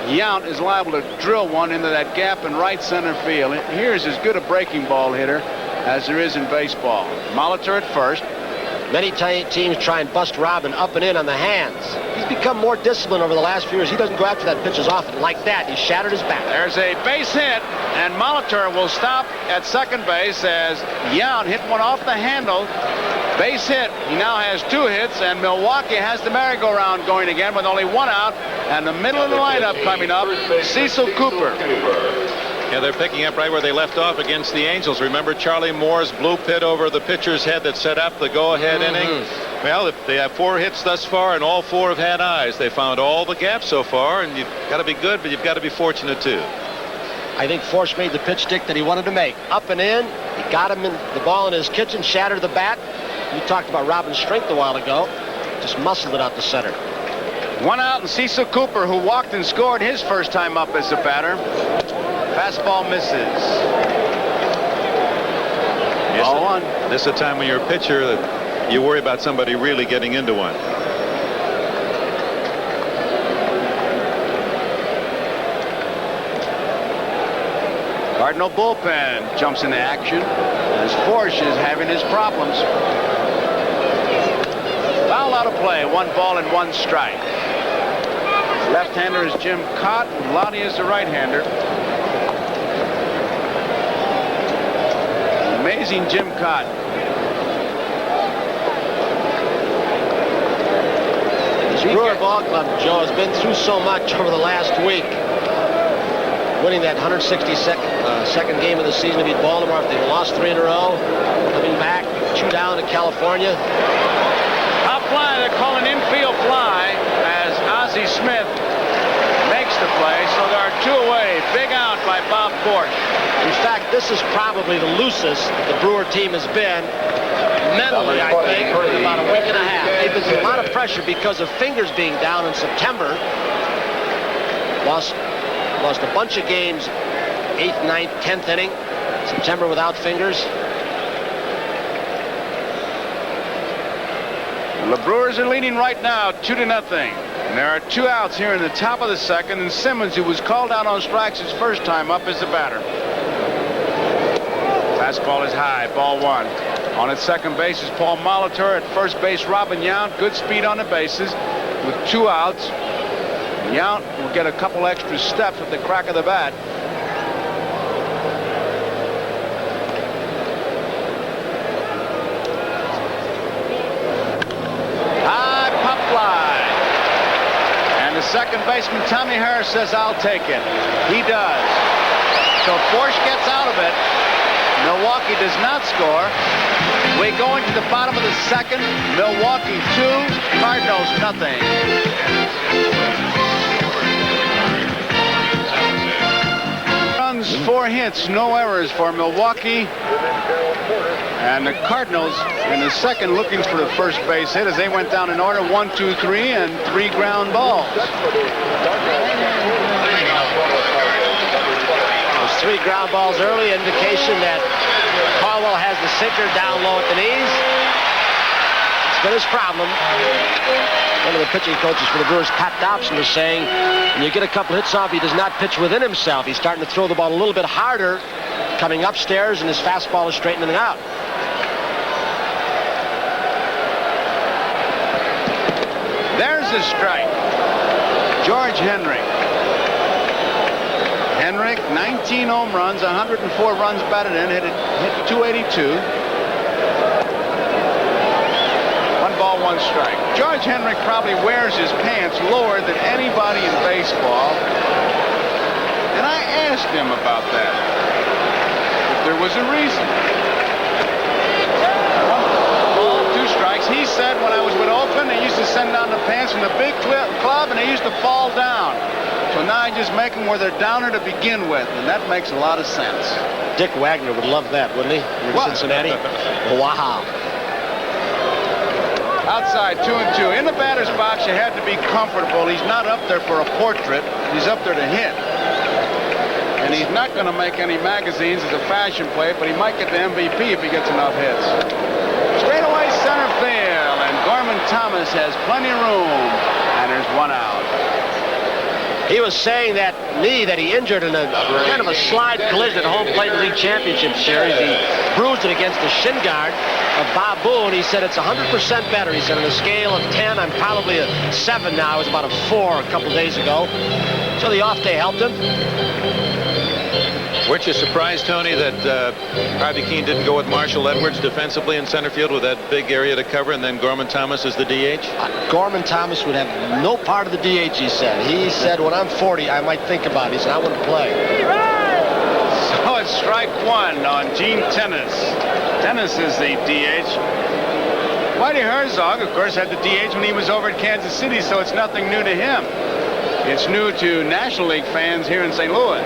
Yount is liable to drill one into that gap in right center field. Here's as good a breaking ball hitter as there is in baseball. Molitor at first. Many teams try and bust Robin up and in on the hands. He's become more disciplined over the last few years. He doesn't go after that pitch as often like that. He shattered his bat. There's a base hit, and Molitor will stop at second base as Yount hit one off the handle. Base hit. He now has 2 hits, and Milwaukee has the merry-go-round going again with only 1 out. And the middle of the lineup coming up, Cecil Cooper. Yeah, they're picking up right where they left off against the Angels. Remember Charlie Moore's blue pit over the pitcher's head that set up the go-ahead inning? Well, they have 4 hits thus far, and all 4 have had eyes. They found all the gaps so far, and you've got to be good, but you've got to be fortunate too. I think Force made the pitch stick that he wanted to make. Up and in. He got him in the ball in his kitchen, shattered the bat. You talked about Robin's strength a while ago. Just muscled it out the center. 1 out, and Cecil Cooper, who walked and scored his first time up as a batter. Fastball misses. Ball 1. This is a time when you're a pitcher that you worry about somebody really getting into one. Cardinal bullpen jumps into action as Force is having his problems. Foul out of play. 1 ball and 1 strike. Left-hander is Jim Cott, and Lottie is the right-hander. Amazing Jim Cott. This Brewer ball club, Joe, has been through so much over the last week. Winning that 162nd game of the season to beat Baltimore after they lost 3 in a row. Coming back, 2 down to California. Top fly, they're calling infield fly as Ozzie Smith makes the play. So there are 2 away. Big out by Bob Force. In fact, this is probably the loosest the Brewer team has been mentally, I think, for about a week and a half. They've been under a lot of pressure because of Fingers being down in September. Lost a bunch of games, 8th, 9th, 10th inning. September without Fingers. The Brewers are leading right now 2-0. And there are 2 outs here in the top of the second, and Simmons, who was called out on strikes his first time up, is the batter. Fastball is high, ball 1. On at second base is Paul Molitor. At first base, Robin Yount. Good speed on the bases with 2 outs. Yount will get a couple extra steps at the crack of the bat. High pop fly. And the second baseman, Tommy Harris, says, "I'll take it." He does. So Force gets out of it. Milwaukee does not score. We go into the bottom of the second. Milwaukee 2, Cardinals nothing. Runs, 4 hits, no errors for Milwaukee. And the Cardinals in the second looking for the first base hit as they went down in order, 1, 2, 3, and 3 ground balls. Those 3 ground balls early, indication that Caldwell has the sinker down low at the knees. It's been his problem. One of the pitching coaches for the Brewers, Pat Dobson, was saying when you get a couple hits off, he does not pitch within himself. He's starting to throw the ball a little bit harder coming upstairs, and his fastball is straightening out. There's the strike. George Henry. Henrik, 19 home runs, 104 runs batted in, hit 282. 1 ball, 1 strike. George Henrik probably wears his pants lower than anybody in baseball. And I asked him about that. If there was a reason. 1 ball, 2 strikes. He said when I was with Oakland, they used to send down the pants from the big club and they used to fall down. So now I just make them where they're downer to begin with, and that makes a lot of sense. Dick Wagner would love that, wouldn't he? In Cincinnati. Wow. Outside, 2-2. In the batter's box, you had to be comfortable. He's not up there for a portrait. He's up there to hit. And he's not going to make any magazines as a fashion play, but he might get the MVP if he gets enough hits. Straight away center field, and Gorman Thomas has plenty of room, and there's 1 out. He was saying that knee that he injured in a kind of a slide collision at home plate in the league championship series. He bruised it against the shin guard of Bob Boone. He said it's 100% better. He said on a scale of 10, I'm probably a 7 now. I was about a 4 a couple days ago. So the off day helped him. Weren't you surprised, Tony, that Harvey Keene didn't go with Marshall Edwards defensively in center field with that big area to cover, and then Gorman Thomas as the DH? Gorman Thomas would have no part of the DH, he said. He said, when I'm 40, I might think about it. He said, I wouldn't play. So it's strike one on Gene Tennis. Tennis is the DH. Whitey Herzog, of course, had the DH when he was over at Kansas City, so it's nothing new to him. It's new to National League fans here in St. Louis.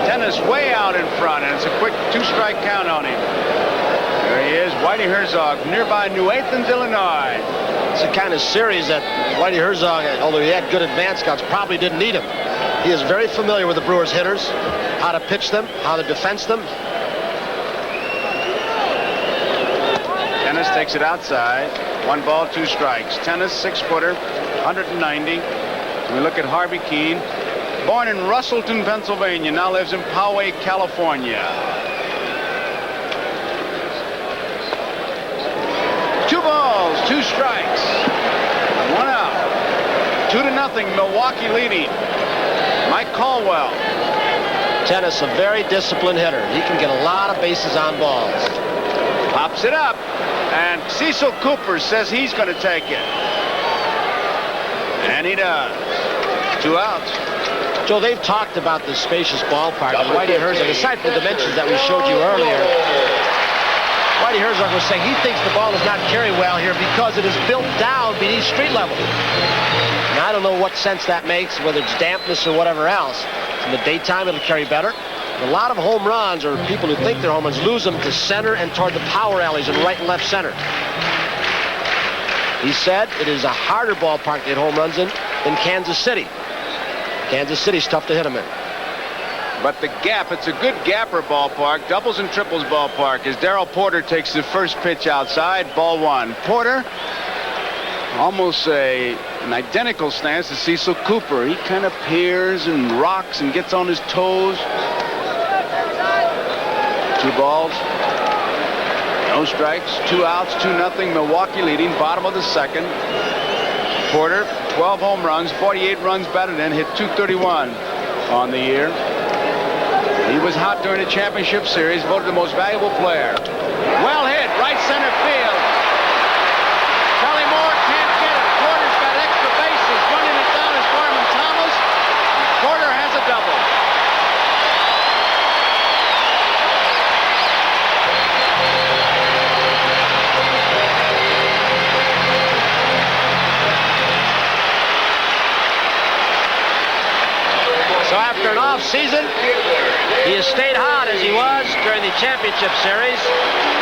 Tennis way out in front, and it's a quick 2-strike count on him. There he is, Whitey Herzog, from nearby New Athens, Illinois. It's the kind of series that Whitey Herzog, although he had good advance scouts, probably didn't need him. He is very familiar with the Brewers hitters, how to pitch them, how to defense them. Tennis takes it outside. 1 ball, 2 strikes. Tennis, 6-footer, 190. We look at Harvey Keene. Born in Russellton, Pennsylvania, now lives in Poway, California. 2 balls, 2 strikes, 1 out. 2-0, Milwaukee leading. Mike Caldwell. Tennis, a very disciplined hitter. He can get a lot of bases on balls. Pops it up, and Cecil Cooper says he's going to take it. And he does. 2 outs. Joe, they've talked about the spacious ballpark. And Whitey Herzog, aside from the dimensions that we showed you earlier, Whitey Herzog was saying he thinks the ball does not carry well here because it is built down beneath street level. Now, I don't know what sense that makes, whether it's dampness or whatever else. In the daytime, it'll carry better. A lot of home runs, or people who think they're home runs, lose them to center and toward the power alleys in right and left center. He said it is a harder ballpark to hit home runs in than Kansas City. Kansas City's tough to hit them in. But the gap, it's a good gapper ballpark, doubles and triples ballpark, as Darrell Porter takes the first pitch outside, ball 1. Porter, almost an identical stance to Cecil Cooper. He kind of peers and rocks and gets on his toes. 2 balls, no strikes, 2 outs, 2-0, Milwaukee leading, bottom of the 2nd. Porter, 12 home runs, 48 runs batted in, hit .231 on the year. He was hot during the championship series, voted the most valuable player. Well hit, right center field. Charlie Moore can't get it. Porter's got extra bases. Running it down is Gorman Thomas. Porter has a double. So after an off season, he has stayed hot as he was during the championship series.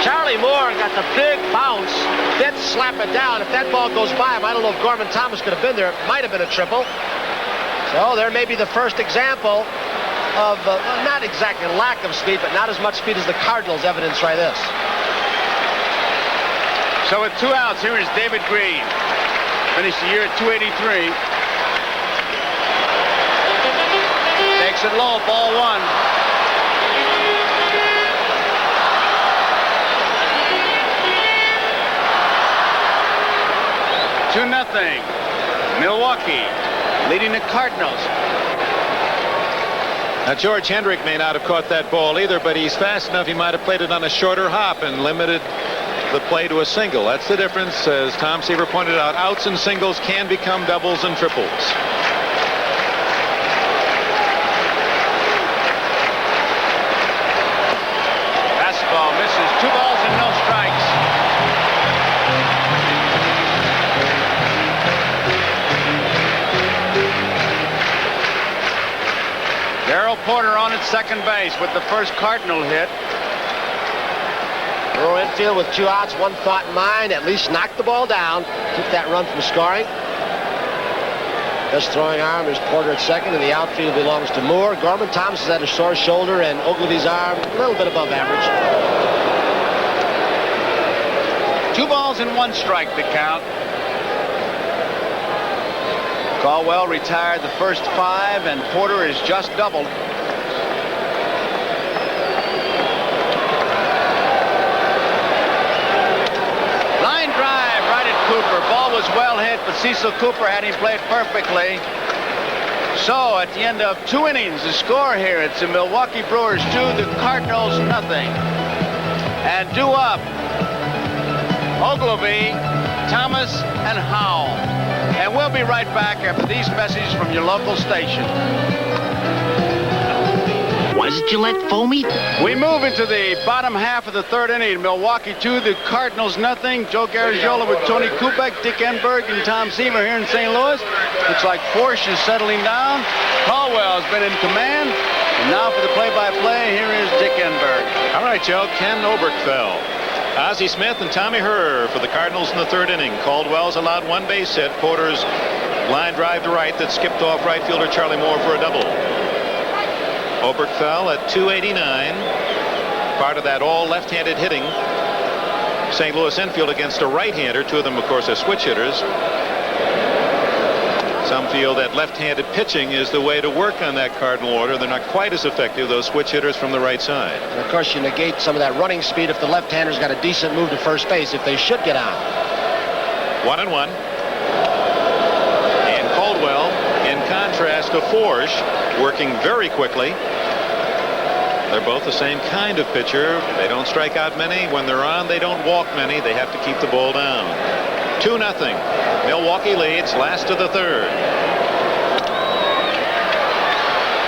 Charlie Moore got the big bounce, then slap it down. If that ball goes by him, I don't know if Gorman Thomas could have been there. It might have been a triple. So there may be the first example of not exactly lack of speed, but not as much speed as the Cardinals evidence right this. So with 2 outs, here is David Green. Finished the year at 283. Takes it low, ball 1. Two nothing. Milwaukee leading the Cardinals. Now, George Hendrick may not have caught that ball either, but he's fast enough. He might have played it on a shorter hop and limited the play to a single. That's the difference. As Tom Seaver pointed out, outs and singles can become doubles and triples. Fastball misses. 2 balls and no strikes. Darrell Porter on at second base with the first Cardinal hit. Brewer infield with 2 outs, 1 thought in mind. At least knock the ball down. Keep that run from scoring. Best throwing arm is Porter at second, and the outfield belongs to Moore. Gorman Thomas has had a sore shoulder, and Ogilvy's arm a little bit above average. 2 balls and 1 strike to count. Caldwell retired the first 5, and Porter is just doubled. Line drive right at Cooper. Ball was well hit, but Cecil Cooper had him played perfectly. So at the end of 2 innings, the score here, it's the Milwaukee Brewers 2, the Cardinals nothing. And due up, Ogilvy, Thomas, and Howell. And we'll be right back after these messages from your local station. Was Gillette foamy? We move into the bottom half of the 3rd inning. Milwaukee 2, the Cardinals nothing. Joe Garagiola with Tony Kubek, Dick Enberg, and Tom Seaver here in St. Louis. Looks like Forsch is settling down. Caldwell has been in command. And now for the play-by-play, here is Dick Enberg. All right, Joe. Ken Oberkfell, Ozzie Smith, and Tommy Herr for the Cardinals in the 3rd inning. Caldwell's allowed 1 base hit. Porter's line drive to right that skipped off right fielder Charlie Moore for a double. Oberkfell at 289. Part of that all left-handed hitting. St. Louis infield against a right-hander. 2 of them, of course, are switch hitters. Some feel that left-handed pitching is the way to work on that Cardinal order. They're not quite as effective, those switch hitters from the right side. And of course, you negate some of that running speed if the left-hander's got a decent move to first base, if they should get on. 1-1. And Caldwell, in contrast to Forsch, working very quickly. They're both the same kind of pitcher. They don't strike out many. When they're on, they don't walk many. They have to keep the ball down. 2-0. Milwaukee leads, last of the 3rd.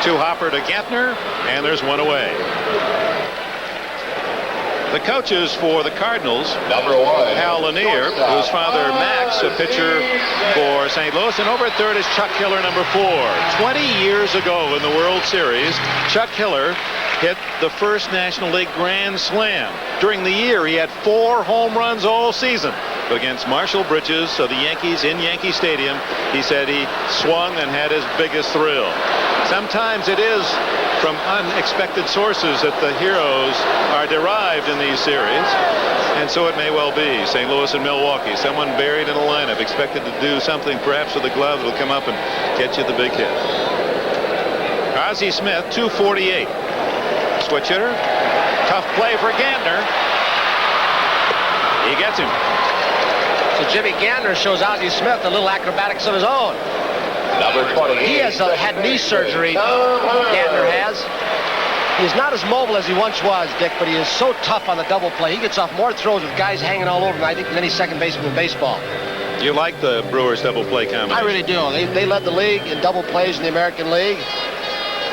To Hopper to Gantner, and there's 1 away. The coaches for the Cardinals, Number 1, Hal Lanier, whose father Max, a pitcher for St. Louis, and over at 3rd is Chuck Hiller, number 4. 20 years ago in the World Series, Chuck Hiller hit the first National League Grand Slam. During the year, he had 4 home runs all season. Against Marshall Bridges of the Yankees in Yankee Stadium, he said he swung and had his biggest thrill. Sometimes it is from unexpected sources that the heroes are derived in these series, and so it may well be. St. Louis and Milwaukee, someone buried in a lineup, expected to do something perhaps with the glove, will come up and get you the big hit. Ozzie Smith, 248. Switch hitter. Tough play for Gantner. He gets him. So Jimmy Gantner shows Ozzie Smith a little acrobatics of his own. Number 20. He has had knee surgery, Gantner has. He's not as mobile as he once was, Dick, but he is so tough on the double play. He gets off more throws with guys hanging all over him, I think, than any second baseman in baseball. You like the Brewers double play combination? I really do. They led the league in double plays in the American League.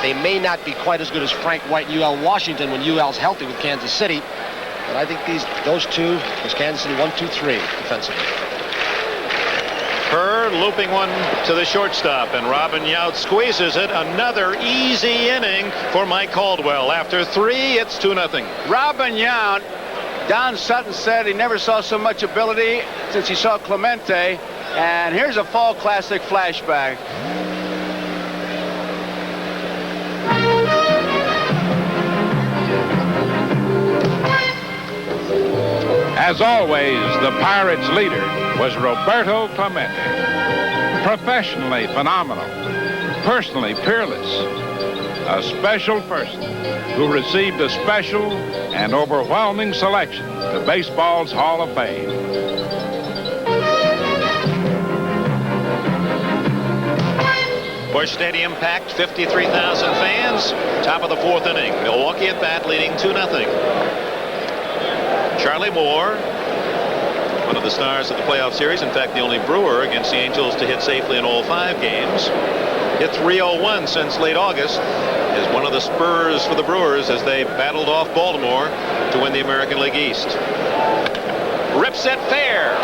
They may not be quite as good as Frank White and UL Washington when UL's healthy with Kansas City. But I think those two, was Kansas City 1-2-3 defensively. Herr looping one to the shortstop, and Robin Yount squeezes it. Another easy inning for Mike Caldwell. After 3, it's 2-0. Robin Yount, Don Sutton said he never saw so much ability since he saw Clemente. And here's a Fall Classic flashback. As always, the Pirates' leader was Roberto Clemente. Professionally phenomenal, personally peerless, a special person who received a special and overwhelming selection to baseball's Hall of Fame. Busch Stadium packed, 53,000 fans. Top of the 4th inning. Milwaukee at bat, leading 2-0. Charlie Moore, one of the stars of the playoff series, in fact the only Brewer against the Angels to hit safely in all 5 games. Hit .301 since late August, is one of the spurs for the Brewers as they battled off Baltimore to win the American League East. Rips it fair.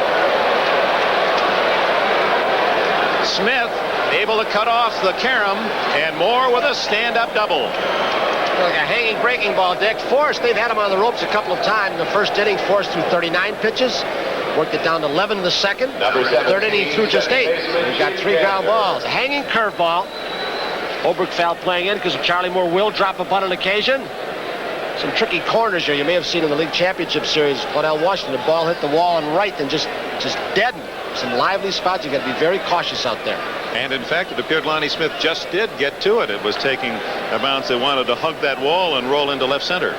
Smith able to cut off the carom, and Moore with a stand-up double. Like a hanging breaking ball, Dick. Forrest, they've had him on the ropes a couple of times. In the first inning, Forrest threw 39 pitches. Worked it down to 11 in the second. Third inning, threw just 8. We've got 3 ground balls. A hanging curveball. Oberkfell playing in because Charlie Moore will drop a bunt on occasion. Some tricky corners here you may have seen in the League Championship Series. UL Washington, the ball hit the wall and right and just deadened. Some lively spots. You've got to be very cautious out there. And in fact, it appeared Lonnie Smith just did get to it. It was taking a bounce that wanted to hug that wall and roll into left center.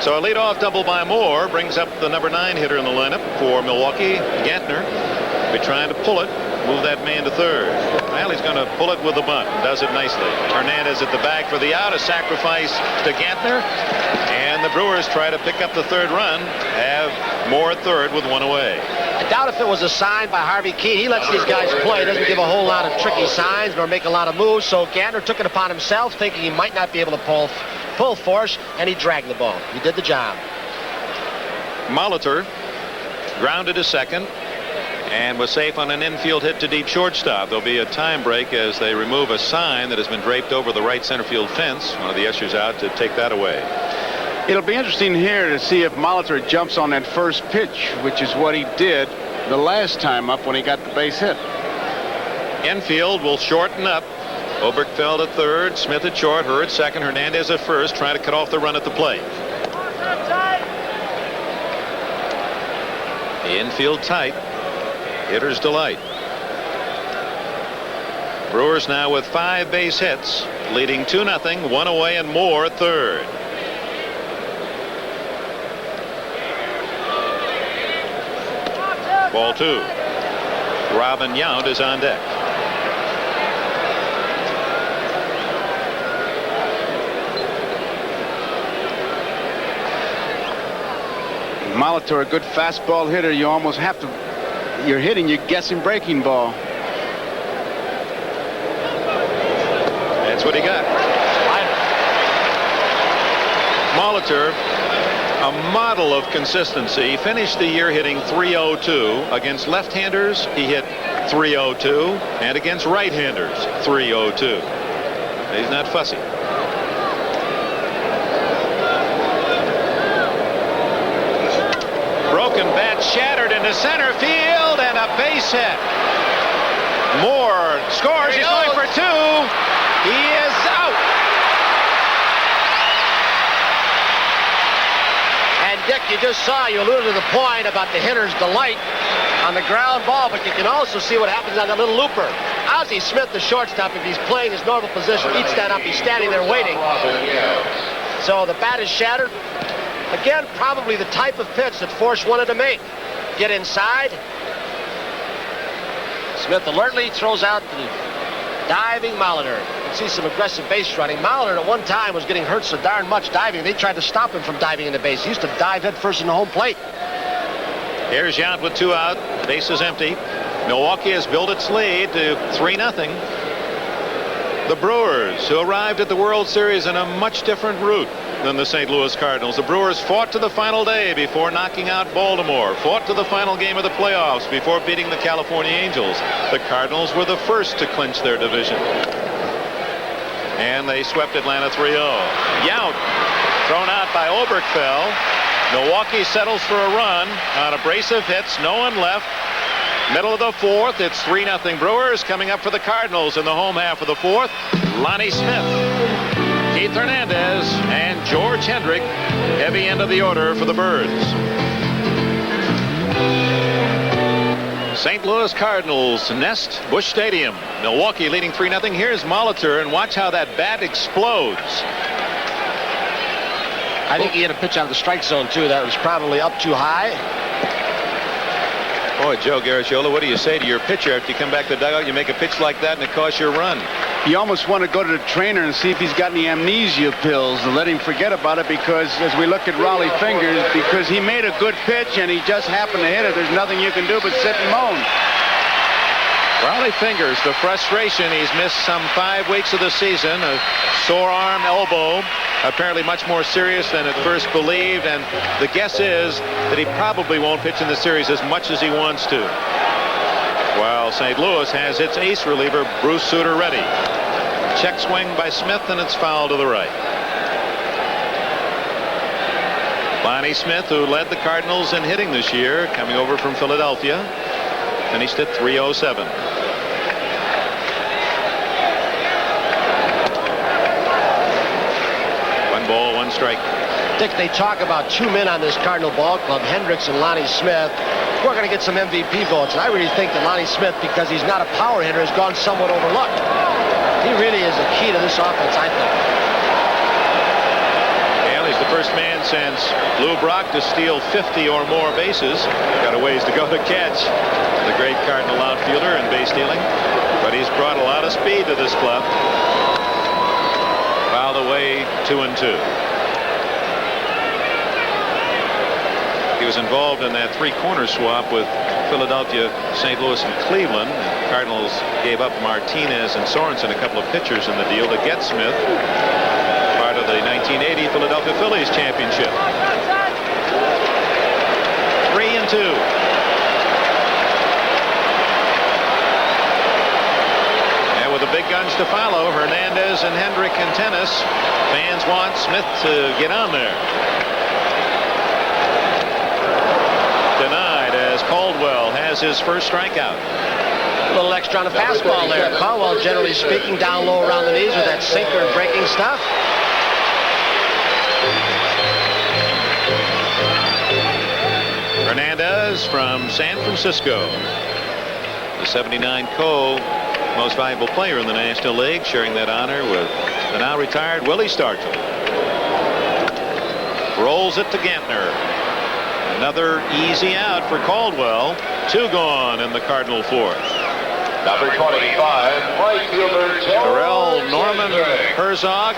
So a leadoff double by Moore brings up the number 9 hitter in the lineup for Milwaukee, Gantner. Be trying to pull it, move that man to third. Well, he's going to pull it with the bunt. Does it nicely. Hernandez at the bag for the out. A sacrifice to Gantner. And the Brewers try to pick up the third run. Have Moore at third with one away. I doubt if it was a sign by Harvey Keene. He lets these guys play. Doesn't give a whole lot of tricky signs nor make a lot of moves. So Gantner took it upon himself, thinking he might not be able to pull force, and he dragged the ball. He did the job. Molitor grounded to second and was safe on an infield hit to deep shortstop. There'll be a time break as they remove a sign that has been draped over the right center field fence. One of the ushers out to take that away. It'll be interesting here to see if Molitor jumps on that first pitch, which is what he did the last time up when he got the base hit. Infield will shorten up. Oberkfell at third, Smith at short, Hurd at second, Hernandez at first, trying to cut off the run at the plate. The infield tight. Hitter's delight. Brewers now with 5 base hits, leading 2-0, 1 away and Moore at third. Ball 2. Robin Yount is on deck. Molitor, a good fastball hitter. You almost have to, you're hitting your guessing breaking ball. That's what he got. Molitor, a model of consistency. He finished the year hitting .302. Against left-handers, he hit .302, and against right-handers, .302. He's not fussy. Broken bat shattered into center field, and a base hit. Moore scores. He's going for 2. He is out. And Dick, you just saw, you alluded to the point about the hitter's delight on the ground ball, but you can also see what happens on that little looper. Ozzie Smith, the shortstop, if he's playing his normal position, he'd stand up. He's standing there waiting. So the bat is shattered. Again, probably the type of pitch that Force wanted to make. Get inside. Smith alertly throws out the diving Molitor. You can see some aggressive base running. Molitor at one time was getting hurt so darn much diving, they tried to stop him from diving into base. He used to dive head first in the home plate. Here's Yount with 2 out. Base is empty. Milwaukee has built its lead to 3-0. The Brewers, who arrived at the World Series in a much different route than the St. Louis Cardinals. The Brewers fought to the final day before knocking out Baltimore, fought to the final game of the playoffs before beating the California Angels. The Cardinals were the first to clinch their division. And they swept Atlanta 3-0. Yount thrown out by Oberkfell. Milwaukee settles for a run on a brace of hits, no one left. Middle of the 4th, it's 3-0 Brewers. Coming up for the Cardinals in the home half of the 4th, Lonnie Smith, Keith Hernandez, and George Hendrick. Heavy end of the order for the Birds. St. Louis Cardinals nest Busch Stadium. Milwaukee leading 3-0. Here's Molitor, and watch how that bat explodes. I think he had a pitch out of the strike zone, too. That was probably up too high. Boy, Joe Garagiola, what do you say to your pitcher after you come back to the dugout? You make a pitch like that and it costs you a run. You almost want to go to the trainer and see if he's got any amnesia pills to let him forget about it, because as we look at Raleigh Fingers, because he made a good pitch and he just happened to hit it, there's nothing you can do but sit and moan. Raleigh Fingers, the frustration, he's missed some 5 weeks of the season. A sore arm, elbow, apparently much more serious than at first believed, and the guess is that he probably won't pitch in the series as much as he wants to. While St. Louis has its ace reliever, Bruce Sutter, ready. Check swing by Smith, and it's foul to the right. Lonnie Smith, who led the Cardinals in hitting this year, coming over from Philadelphia, finished at .307. 1 ball, 1 strike. Dick, they talk about 2 men on this Cardinal ball club, Hendricks and Lonnie Smith. we're going to get some MVP votes. And I really think that Lonnie Smith, because he's not a power hitter, has gone somewhat overlooked. He really is the key to this offense, I think. Well, he's the first man since Lou Brock to steal 50 or more bases. Got a ways to go to catch the great Cardinal outfielder in base stealing. But he's brought a lot of speed to this club. Fouled away 2-2. He was involved in that three-corner swap with Philadelphia, St. Louis, and Cleveland. The Cardinals gave up Martinez and Sorensen, a couple of pitchers in the deal to get Smith, part of the 1980 Philadelphia Phillies championship. 3-2. And with the big guns to follow, Hernandez and Hendrick in tennis, fans want Smith to get on there. Denied as Caldwell has his first strikeout. A little extra on the fastball there. Caldwell, generally speaking, down low around the knees with that sinker and breaking stuff. Hernandez from San Francisco. The 79 Co. most valuable player in the National League, sharing that honor with the now retired Willie Stargell. Rolls it to Gantner. Another easy out for Caldwell. 2 gone in the Cardinal fourth. Number 25, right fielder Terrell Norman Herzog.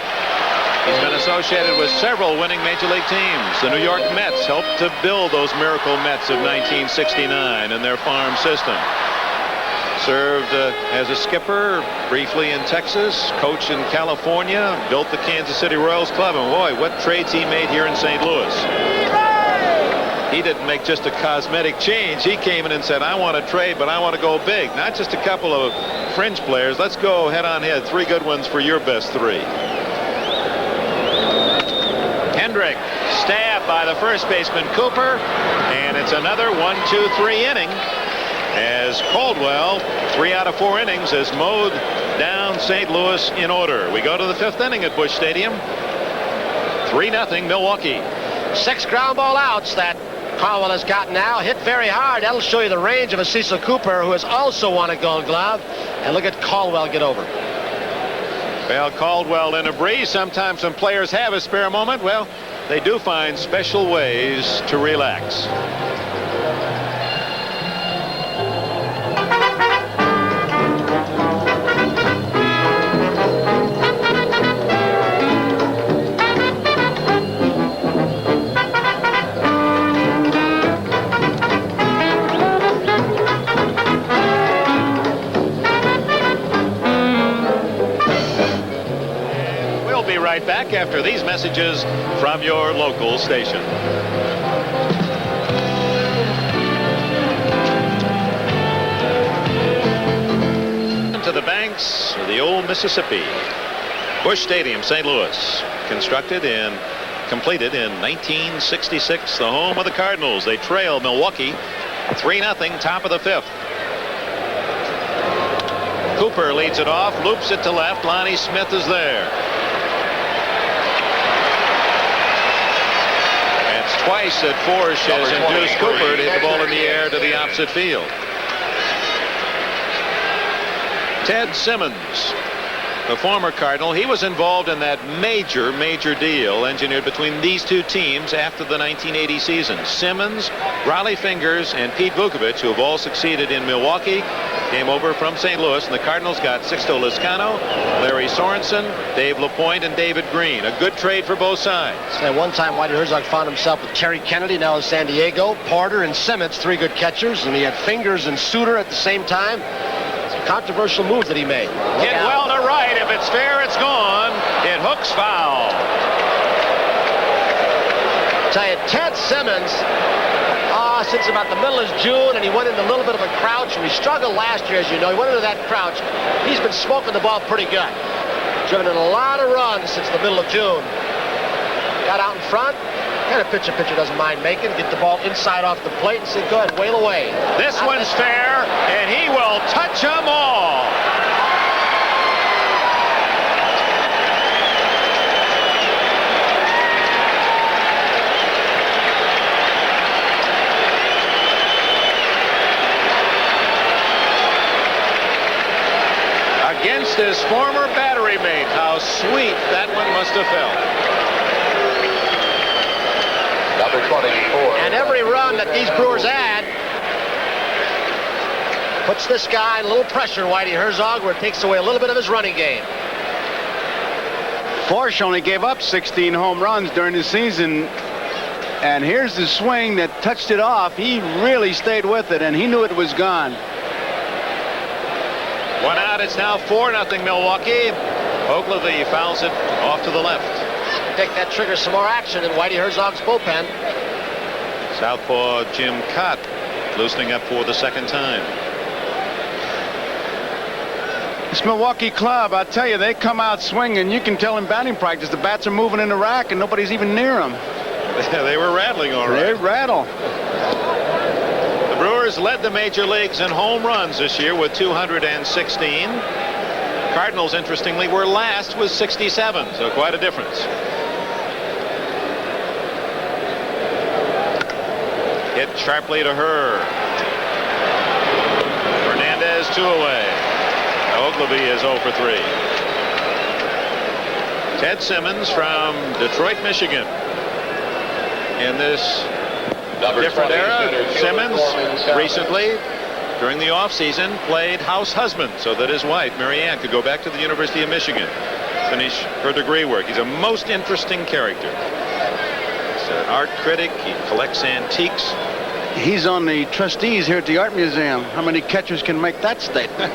He's been associated with several winning Major League teams. The New York Mets helped to build those miracle Mets of 1969 in their farm system. Served as a skipper briefly in Texas, coach in California, built the Kansas City Royals club, and boy, what trades he made here in St. Louis. He didn't make just a cosmetic change. He came in and said, I want to trade, but I want to go big. Not just a couple of fringe players. Let's go head on head. 3 good ones for your best 3. Hendrick stabbed by the first baseman Cooper, and it's another 1-2-3 inning as Caldwell, 3 out of 4 innings, has mowed down St. Louis in order. We go to the 5th inning at Busch Stadium. 3-0 Milwaukee. 6 ground ball outs that Caldwell has gotten now. Hit very hard. That'll show you the range of a Cecil Cooper, who has also won a Gold Glove. And look at Caldwell get over. Well, Caldwell in a breeze. Sometimes when players have a spare moment, well, they do find special ways to relax. Right back after these messages from your local station. To the banks of the old Mississippi. Busch Stadium, St. Louis, completed in 1966, the home of the Cardinals. They trail Milwaukee 3-0, top of the 5th. Cooper leads it off, loops it to left. Lonnie Smith is there. Twice that Forsch has induced Cooper to hit the ball in the air to the opposite field. Ted Simmons, the former Cardinal, he was involved in that major deal engineered between these 2 teams after the 1980 season. Simmons, Raleigh Fingers, and Pete Vukovich, who have all succeeded in Milwaukee, came over from St. Louis, and the Cardinals got Sixto Lizcano, Larry Sorensen, Dave LaPointe, and David Green. A good trade for both sides. At one time, Whitey Herzog found himself with Terry Kennedy, now in San Diego, Porter and Simmons, 3 good catchers, and he had Fingers and Suter at the same time. It's a controversial move that he made. Hit well to right. If it's fair, it's gone. It hooks foul. Tell you, Ted Simmons, since about the middle of June, and he went into a little bit of a crouch, and he struggled last year, as you know. He went into that crouch. He's been smoking the ball pretty good. Driven in a lot of runs since the middle of June. Got out in front. Kind of pitcher doesn't mind making. Get the ball inside off the plate and say, go ahead, whale away. This one's fair, and he will touch them all. against his former battery mate. How sweet that one must have felt. Number 24. And every run that these Brewers add puts this guy in a little pressure, Whitey Herzog, where it takes away a little bit of his running game. Forsch only gave up 16 home runs during the season. And here's the swing that touched it off. He really stayed with it, and he knew it was gone. One out. It's now 4-0 Milwaukee. Ogilvie fouls it off to the left. I think that triggers some more action in Whitey Herzog's bullpen. Southpaw Jim Cott loosening up for the second time. This Milwaukee club, I tell you, they come out swinging. You can tell in batting practice the bats are moving in the rack and nobody's even near them. They were rattling all right. They rattle. The Brewers led the major leagues in home runs this year with 216. Cardinals, interestingly, were last with 67, so quite a difference. Hit sharply to her. Fernandez 2 away. Ogilvie is 0 for 3. Ted Simmons from Detroit, Michigan. In this different era, Simmons recently, during the offseason, played house husband so that his wife, Mary Ann, could go back to the University of Michigan, finish her degree work. He's a most interesting character. He's an art critic. He collects antiques. He's on the trustees here at the Art Museum. How many catchers can make that statement?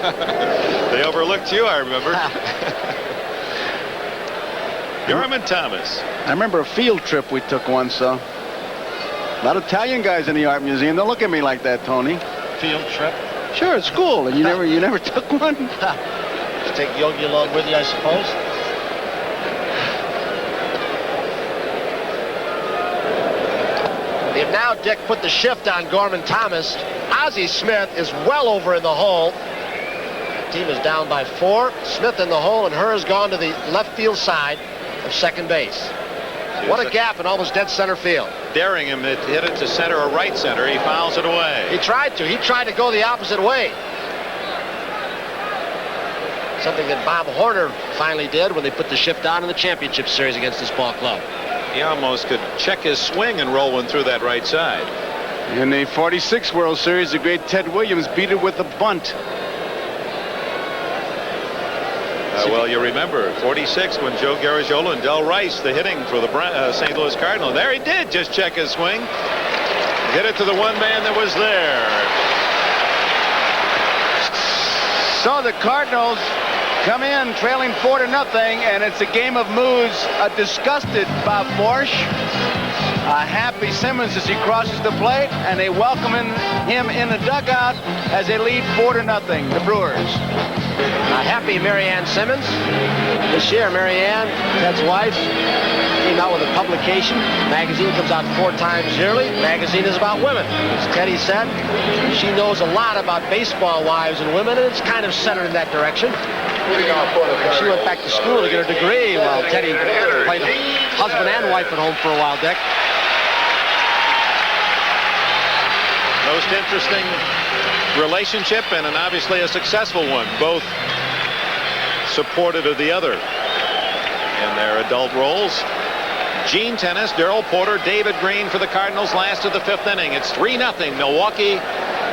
They overlooked you, I remember. Norman Thomas. I remember a field trip we took once, so. A lot of Italian guys in the Art Museum. Don't look at me like that, Tony. Field trip? Sure, it's cool. And you never took one? Just take Yogi along with you, I suppose. They've now, Dick, put the shift on Gorman Thomas. Ozzie Smith is well over in the hole. The team is down by 4. Smith in the hole, and Herr's gone to the left field side of second base. What a gap in almost dead center field. Daring him to hit it to center or right center. He fouls it away. He tried to. He tried to go the opposite way. Something that Bob Horner finally did when they put the shift on in the championship series against this ball club. He almost could check his swing and roll one through that right side. In the 46 World Series, the great Ted Williams beat it with a bunt. Well, you remember 46 when Joe Garagiola and Del Rice, the hitting for the St. Louis Cardinals. There he did just check his swing. Hit it to the one man that was there. So the Cardinals come in trailing 4-0, and it's a game of moods. A disgusted Bob Forsch, a happy Simmons as he crosses the plate, and they welcome him in the dugout as they lead 4-0, the Brewers. A happy Marianne Simmons. This year, Marianne, Ted's wife, came out with a publication. Magazine comes out 4 times yearly. Magazine is about women. As Teddy said, she knows a lot about baseball wives and women, and it's kind of centered in that direction. She went back to school to get her degree while Teddy played husband and wife at home for a while, Dick. Most interesting relationship, and obviously a successful one. Both supported of the other in their adult roles. Gene Tennis, Darrell Porter, David Green for the Cardinals, last of the 5th inning. It's 3-0 Milwaukee.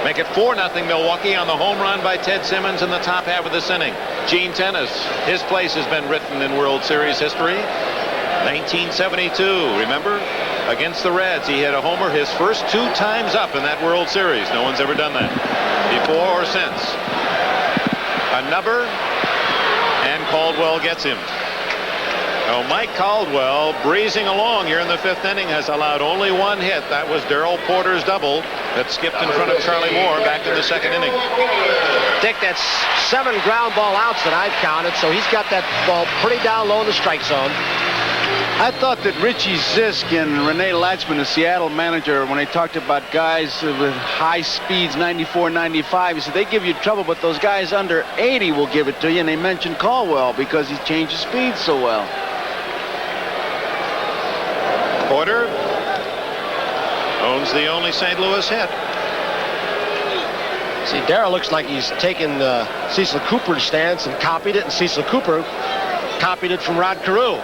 Make it 4-0 Milwaukee on the home run by Ted Simmons in the top half of this inning. Gene Tennis, his place has been written in World Series history. 1972, remember? Against the Reds, he hit a homer his first 2 times up in that World Series. No one's ever done that before or since. A number, and Caldwell gets him. Oh, Mike Caldwell, breezing along here in the 5th inning, has allowed only 1 hit. That was Darrell Porter's double that skipped in front of Charlie Moore back in the 2nd inning. Dick, that's 7 ground ball outs that I've counted, so he's got that ball pretty down low in the strike zone. I thought that Richie Zisk and Rene Lachemann, the Seattle manager, when they talked about guys with high speeds, 94, 95, he said they give you trouble, but those guys under 80 will give it to you. And they mentioned Caldwell because he changes speed so well. Porter owns the only St. Louis hit. See, Darrell looks like he's taken Cecil Cooper's stance and copied it, and Cecil Cooper copied it from Rod Carew.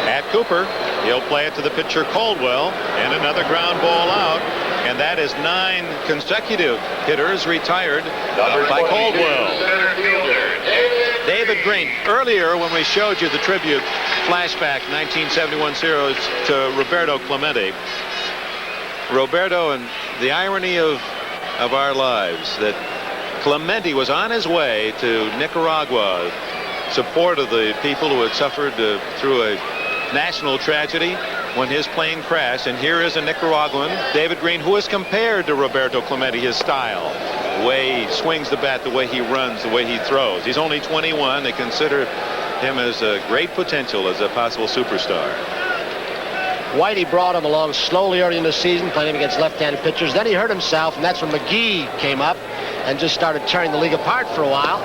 At Cooper, he'll play it to the pitcher Caldwell, and another ground ball out. And that is 9 consecutive hitters retired by Caldwell. David Green. Earlier, when we showed you the tribute flashback 1971 series to Roberto Clemente, Roberto, and the irony of our lives, that Clemente was on his way to Nicaragua, support of the people who had suffered through a national tragedy when his plane crashed. And here is a Nicaraguan, David Green, who is compared to Roberto Clemente, his style, the way he swings the bat, the way he runs, the way he throws. He's only 21. They consider him as a great potential as a possible superstar. Whitey brought him along slowly early in the season, playing him against left-handed pitchers. Then he hurt himself, and that's when McGee came up and just started tearing the league apart for a while.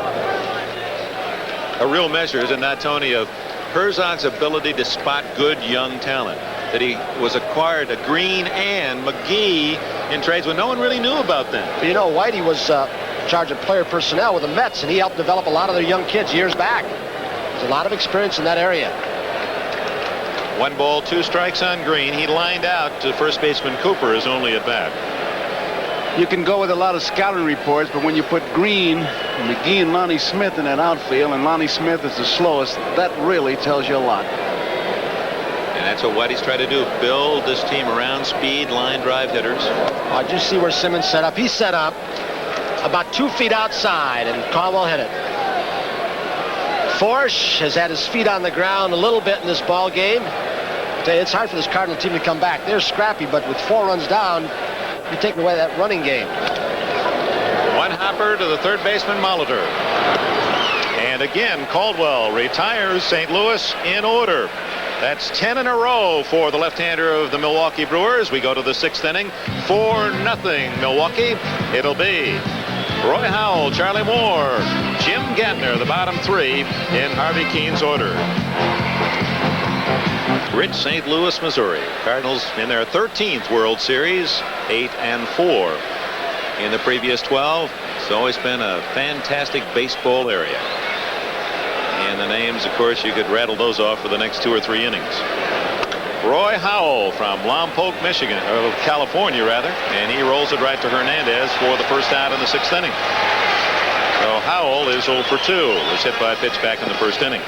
A real measure, is it not, Tony, of Herzog's ability to spot good young talent, that he was acquired a Green and McGee in trades when no one really knew about them. You know, Whitey was in charge of player personnel with the Mets, and he helped develop a lot of their young kids years back. There's a lot of experience in that area. 1 ball, 2 strikes on Green. He lined out to first baseman Cooper, his only at bat. You can go with a lot of scouting reports, but when you put Green, McGee, and Lonnie Smith in that outfield, and Lonnie Smith is the slowest, that really tells you a lot. And that's what Whitey's tried to do, build this team around speed, line drive hitters. Did you see where Simmons set up? He set up about 2 feet outside, and Caldwell hit it. Forsch has had his feet on the ground a little bit in this ball game. It's hard for this Cardinal team to come back. They're scrappy, but with 4 runs down, you're taking away that running game. 1 hopper to the third baseman, Molitor. And again, Caldwell retires St. Louis in order. That's 10 in a row for the left-hander of the Milwaukee Brewers. We go to the 6th inning. 4-0 Milwaukee. It'll be Roy Howell, Charlie Moore, Jim Gantner, the bottom 3 in Harvey Keene's order. Rich St. Louis, Missouri. Cardinals in their 13th World Series, 8-4 in the previous 12. It's always been a fantastic baseball area. And the names, of course, you could rattle those off for the next 2 or 3 innings. Roy Howell from Lompoc, Michigan, or California rather, and he rolls it right to Hernandez for the first out in the 6th inning. So Howell is 0 for 2. Was hit by a pitch back in the 1st inning.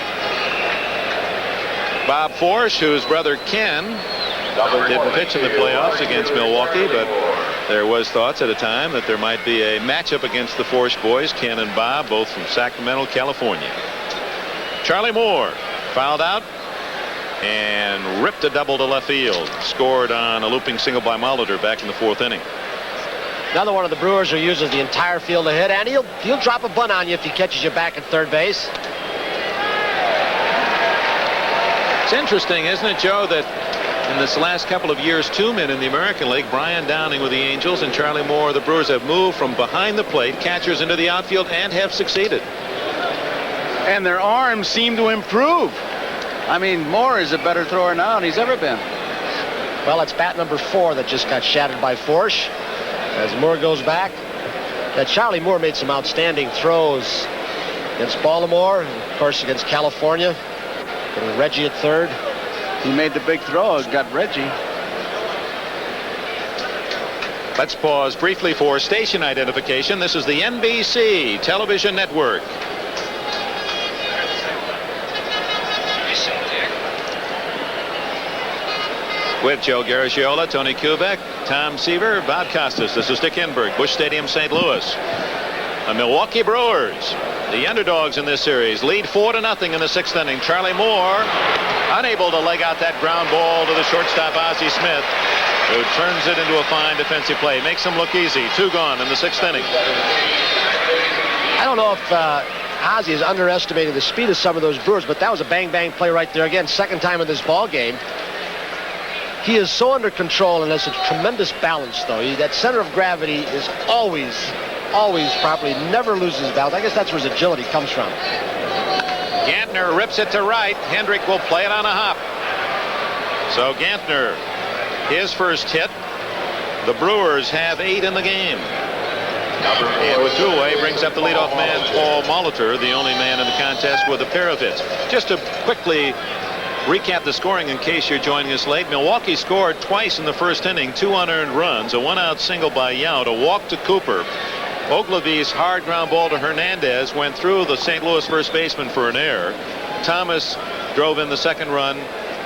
Bob Forsch, whose brother Ken didn't pitch in the playoffs against Milwaukee, but there was thoughts at a time that there might be a matchup against the Forsch boys, Ken and Bob, both from Sacramento, California. Charlie Moore fouled out and ripped a double to left field. Scored on a looping single by Molitor back in the 4th inning. Another one of the Brewers who uses the entire field to hit, and he'll drop a bunt on you if he catches you back at third base. It's interesting, isn't it, Joe, that in this last couple of years, 2 men in the American League, Brian Downing with the Angels and Charlie Moore, the Brewers, have moved from behind the plate, catchers into the outfield, and have succeeded. And their arms seem to improve. I mean, Moore is a better thrower now than he's ever been. Well, it's bat number 4 that just got shattered by Forsch. As Moore goes back, that Charlie Moore made some outstanding throws against Baltimore, and of course against California. Getting Reggie at third. He made the big throw, got Reggie. Let's pause briefly for station identification. This is the NBC television network. With Joe Garagiola, Tony Kubek, Tom Seaver, Bob Costas. This is Dick Enberg, Busch Stadium, St. Louis. The Milwaukee Brewers, the underdogs in this series, lead 4-0 in the 6th inning. Charlie Moore unable to leg out that ground ball to the shortstop Ozzie Smith, who turns it into a fine defensive play. Makes him look easy. 2 gone in the 6th inning. I don't know if Ozzie is underestimating the speed of some of those Brewers, but that was a bang-bang play right there again. 2nd time in this ball game. He is so under control and has a tremendous balance, though. That center of gravity is always properly, never loses balance. I guess that's where his agility comes from. Gantner rips it to right. Hendrick will play it on a hop. So Gantner, his first hit The Brewers have 8 in the game. And with 2 away, brings up the leadoff man, Paul Molitor, the only man in the contest with a pair of hits. Just to quickly recap the scoring in case you're joining us late. Milwaukee scored twice in the first inning, 2 unearned runs, a 1-out single by Yount, a walk to Cooper. Ogilvy's hard ground ball to Hernandez went through the St. Louis first baseman for an error. Thomas drove in the second run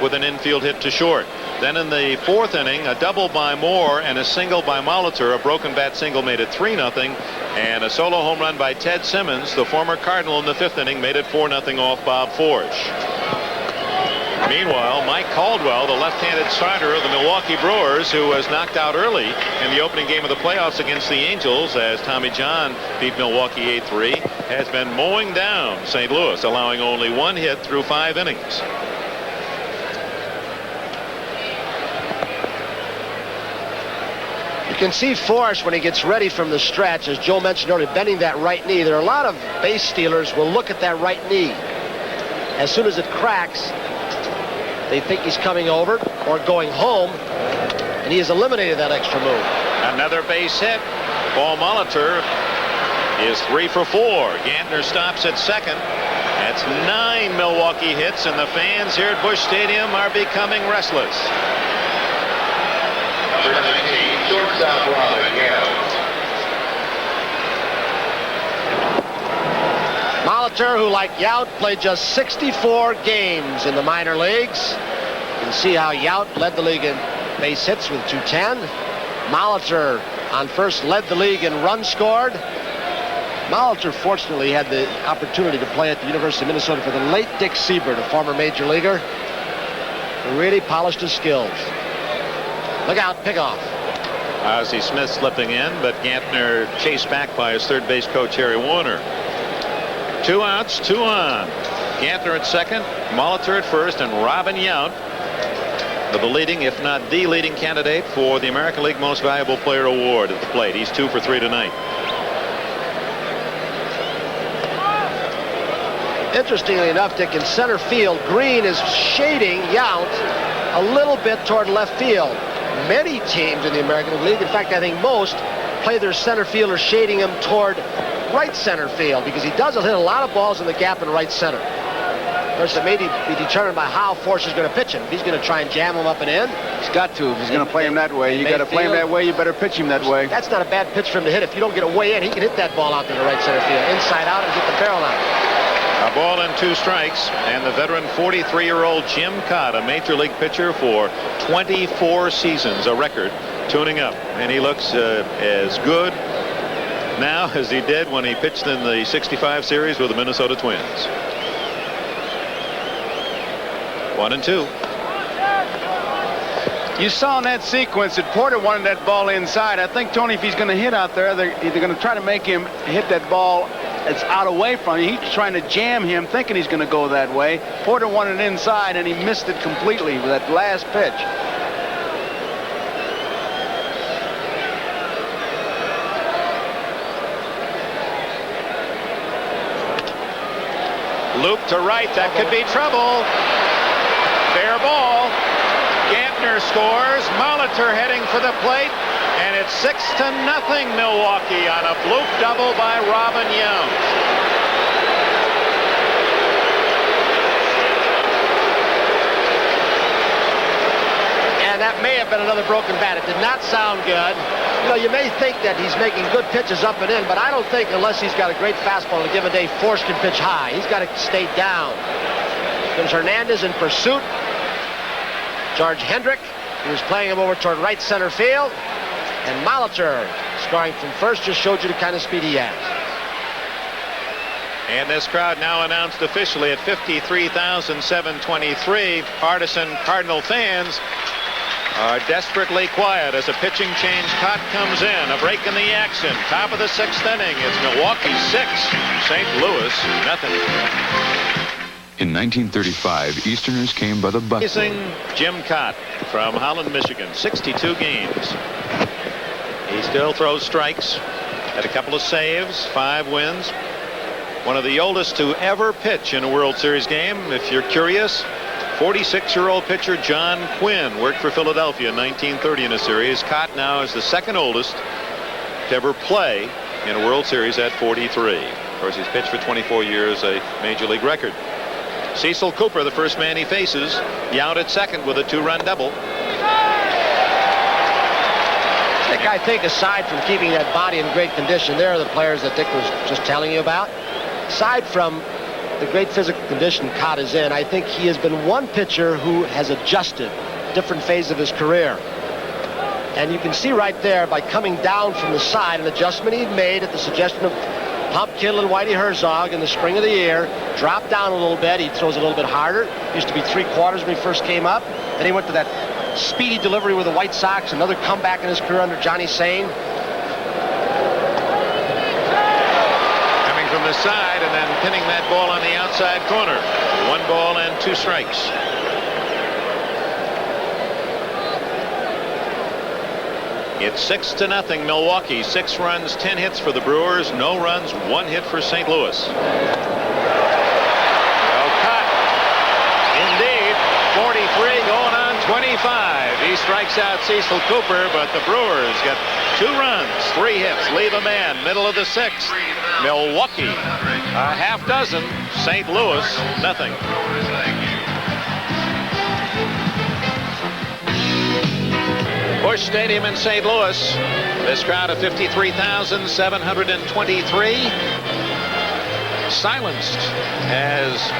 with an infield hit to short. Then in the 4th inning, a double by Moore and a single by Molitor. A broken bat single made it 3-0, and a solo home run by Ted Simmons, the former Cardinal, in the 5th inning, made it 4-0 off Bob Forge. Meanwhile, Mike Caldwell, the left-handed starter of the Milwaukee Brewers, who was knocked out early in the opening game of the playoffs against the Angels as Tommy John beat Milwaukee 8-3, has been mowing down St. Louis, allowing only 1 hit through 5 innings. You can see Forrest when he gets ready from the stretch, as Joe mentioned earlier, bending that right knee. There are a lot of base stealers will look at that right knee. As soon as it cracks, they think he's coming over or going home, and he has eliminated that extra move. Another base hit. Paul Molitor is 3 for 4. Gantner stops at second. That's 9 Milwaukee hits, and the fans here at Busch Stadium are becoming restless. Number 19, shortstop Robin Yount. Molitor, who like Yount played just 64 games in the minor leagues. You can see how Yount led the league in base hits with 210. Molitor on first led the league in runs scored. Molitor fortunately had the opportunity to play at the University of Minnesota for the late Dick Siebert, a former major leaguer, who really polished his skills. Look out, pick off. Ozzie Smith slipping in, but Gantner chased back by his third base coach Harry Warner. 2 outs, 2 on. Gantner at second, Molitor at first, and Robin Yount, the leading, if not the leading candidate for the American League Most Valuable Player Award at the plate. He's 2 for 3 tonight. Interestingly enough, Dick, in center field, Green is shading Yount a little bit toward left field. Many teams in the American League, in fact, I think most, play their center fielder shading him toward right center field, because he does hit a lot of balls in the gap in right center. Of course, it may be determined by how Force is going to pitch him. If he's going to try and jam him up and in. He's got to. If he's going to play him that way, you got to play him that way. You better pitch him that way. That's not a bad pitch for him to hit. If you don't get a way in, he can hit that ball out to the right center field, inside out, and get the barrel out. A ball and 2 strikes, and the veteran 43-year-old Jim Cott, a major league pitcher for 24 seasons, a record, tuning up, and he looks as good now as he did when he pitched in the '65 series with the Minnesota Twins. 1-2. You saw in that sequence that Porter wanted that ball inside. I think, Tony, if he's going to hit out there, they're either going to try to make him hit that ball that's out away from him. He's trying to jam him, thinking he's going to go that way. Porter wanted it inside, and he missed it completely with that last pitch. Loop to right, that could be trouble. Fair ball. Gantner scores. Molitor heading for the plate, and it's 6-0 Milwaukee on a bloop double by Robin Yount. And that may have been another broken bat. It did not sound good. You know, you may think that he's making good pitches up and in, but I don't think, unless he's got a great fastball on a given day, Force can pitch high. He's got to stay down. Comes Hernandez in pursuit. George Hendrick, who was playing him over toward right center field. And Molitor, scoring from first, just showed you the kind of speed he has. And this crowd now announced officially at 53,723. Partisan Cardinal fans are desperately quiet as a pitching change. Cott comes in. A break in the action. Top of the 6th inning. It's Milwaukee 6, St. Louis nothing. In 1935, Easterners came by the busload. Jim Cott from Holland, Michigan. 62 games. He still throws strikes. Had a couple of saves. 5 wins. One of the oldest to ever pitch in a World Series game. If you're curious, 46-year-old pitcher John Quinn worked for Philadelphia in 1930 in a series. Cott now is the second oldest to ever play in a World Series at 43. Of course, he's pitched for 24 years, a major league record. Cecil Cooper, the first man he faces, out at second with a 2-run double. Dick, I think aside from keeping that body in great condition, there are the players that Dick was just telling you about. Aside from the great physical condition Cott is in, I think he has been one pitcher who has adjusted different phases of his career. And you can see right there by coming down from the side, an adjustment he made at the suggestion of Pump Kittle and Whitey Herzog in the spring of the year. Dropped down a little bit. He throws a little bit harder. Used to be 3/4 when he first came up. Then he went to that speedy delivery with the White Sox. Another comeback in his career under Johnny Sain. Coming from the side and then pinning that ball on the outside corner. 1 ball and 2 strikes. It's 6-0 Milwaukee. 6 runs, 10 hits for the Brewers. No runs, 1 hit for St. Louis. Well, Cott, indeed, 43 going on 25. He strikes out Cecil Cooper, but the Brewers get 2 runs, 3 hits, leave a man, middle of the 6th. Milwaukee, a half dozen. St. Louis, nothing. Busch Stadium in St. Louis. This crowd of 53,723 silenced as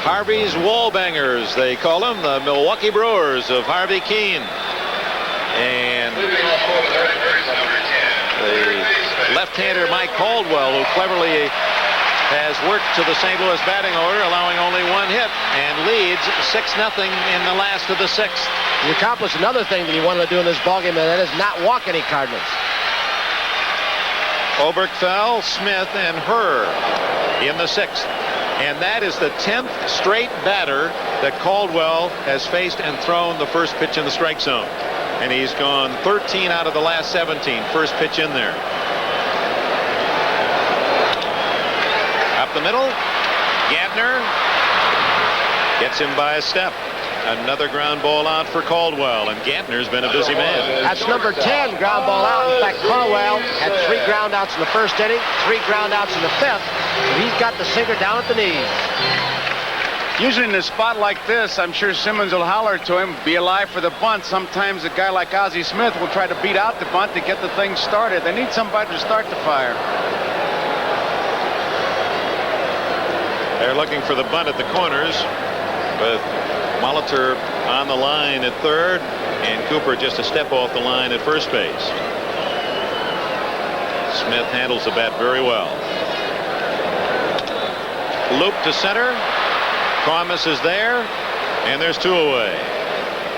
Harvey's Wallbangers, they call them, the Milwaukee Brewers of Harvey Keene. And the left-hander Mike Caldwell, who cleverly has worked to the St. Louis batting order, allowing only 1 hit, and leads 6-0 in the last of the 6th. He accomplished another thing that he wanted to do in this ballgame, and that is not walk any Cardinals. Oberkfell, Smith, and Herr in the 6th. And that is the 10th straight batter that Caldwell has faced and thrown the first pitch in the strike zone. And he's gone 13 out of the last 17. First pitch in there. Up the middle, Gantner gets him by a step. Another ground ball out for Caldwell, and Gantner's been a busy man. That's number 10 ground ball out. In fact, Caldwell had 3 ground outs in the first inning, 3 ground outs in the 5th. So he's got the sinker down at the knees. Usually in a spot like this, I'm sure Simmons will holler to him, be alive for the bunt. Sometimes a guy like Ozzie Smith will try to beat out the bunt to get the thing started. They need somebody to start the fire. They're looking for the bunt at the corners, with Molitor on the line at third, and Cooper just a step off the line at first base. Smith handles the bat very well. Loop to center. Thomas is there, and there's 2 away.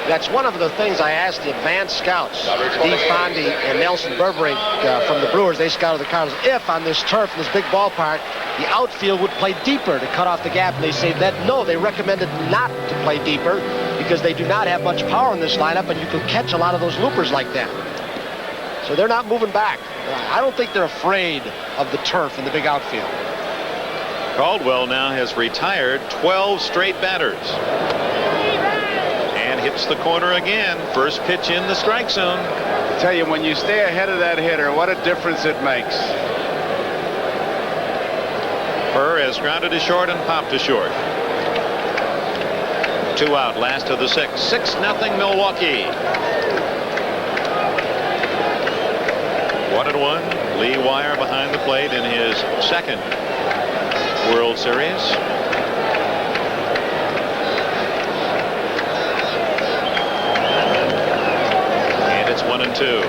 That's one of the things I asked the advanced scouts, Steve Fondy and Nelson Burbrink from the Brewers. They scouted the Cardinals. If on this turf, in this big ballpark, the outfield would play deeper to cut off the gap, and they say that no, they recommended not to play deeper because they do not have much power in this lineup, and you can catch a lot of those loopers like that. So they're not moving back. I don't think they're afraid of the turf in the big outfield. Caldwell now has retired 12 straight batters. And hits the corner again. First pitch in the strike zone. I tell you, when you stay ahead of that hitter, what a difference it makes. Herr has grounded to short and popped to short. 2 out, last of the 6th. 6-0 Milwaukee. 1-1. Lee Wire behind the plate in his 2nd World Series. And it's 1-2.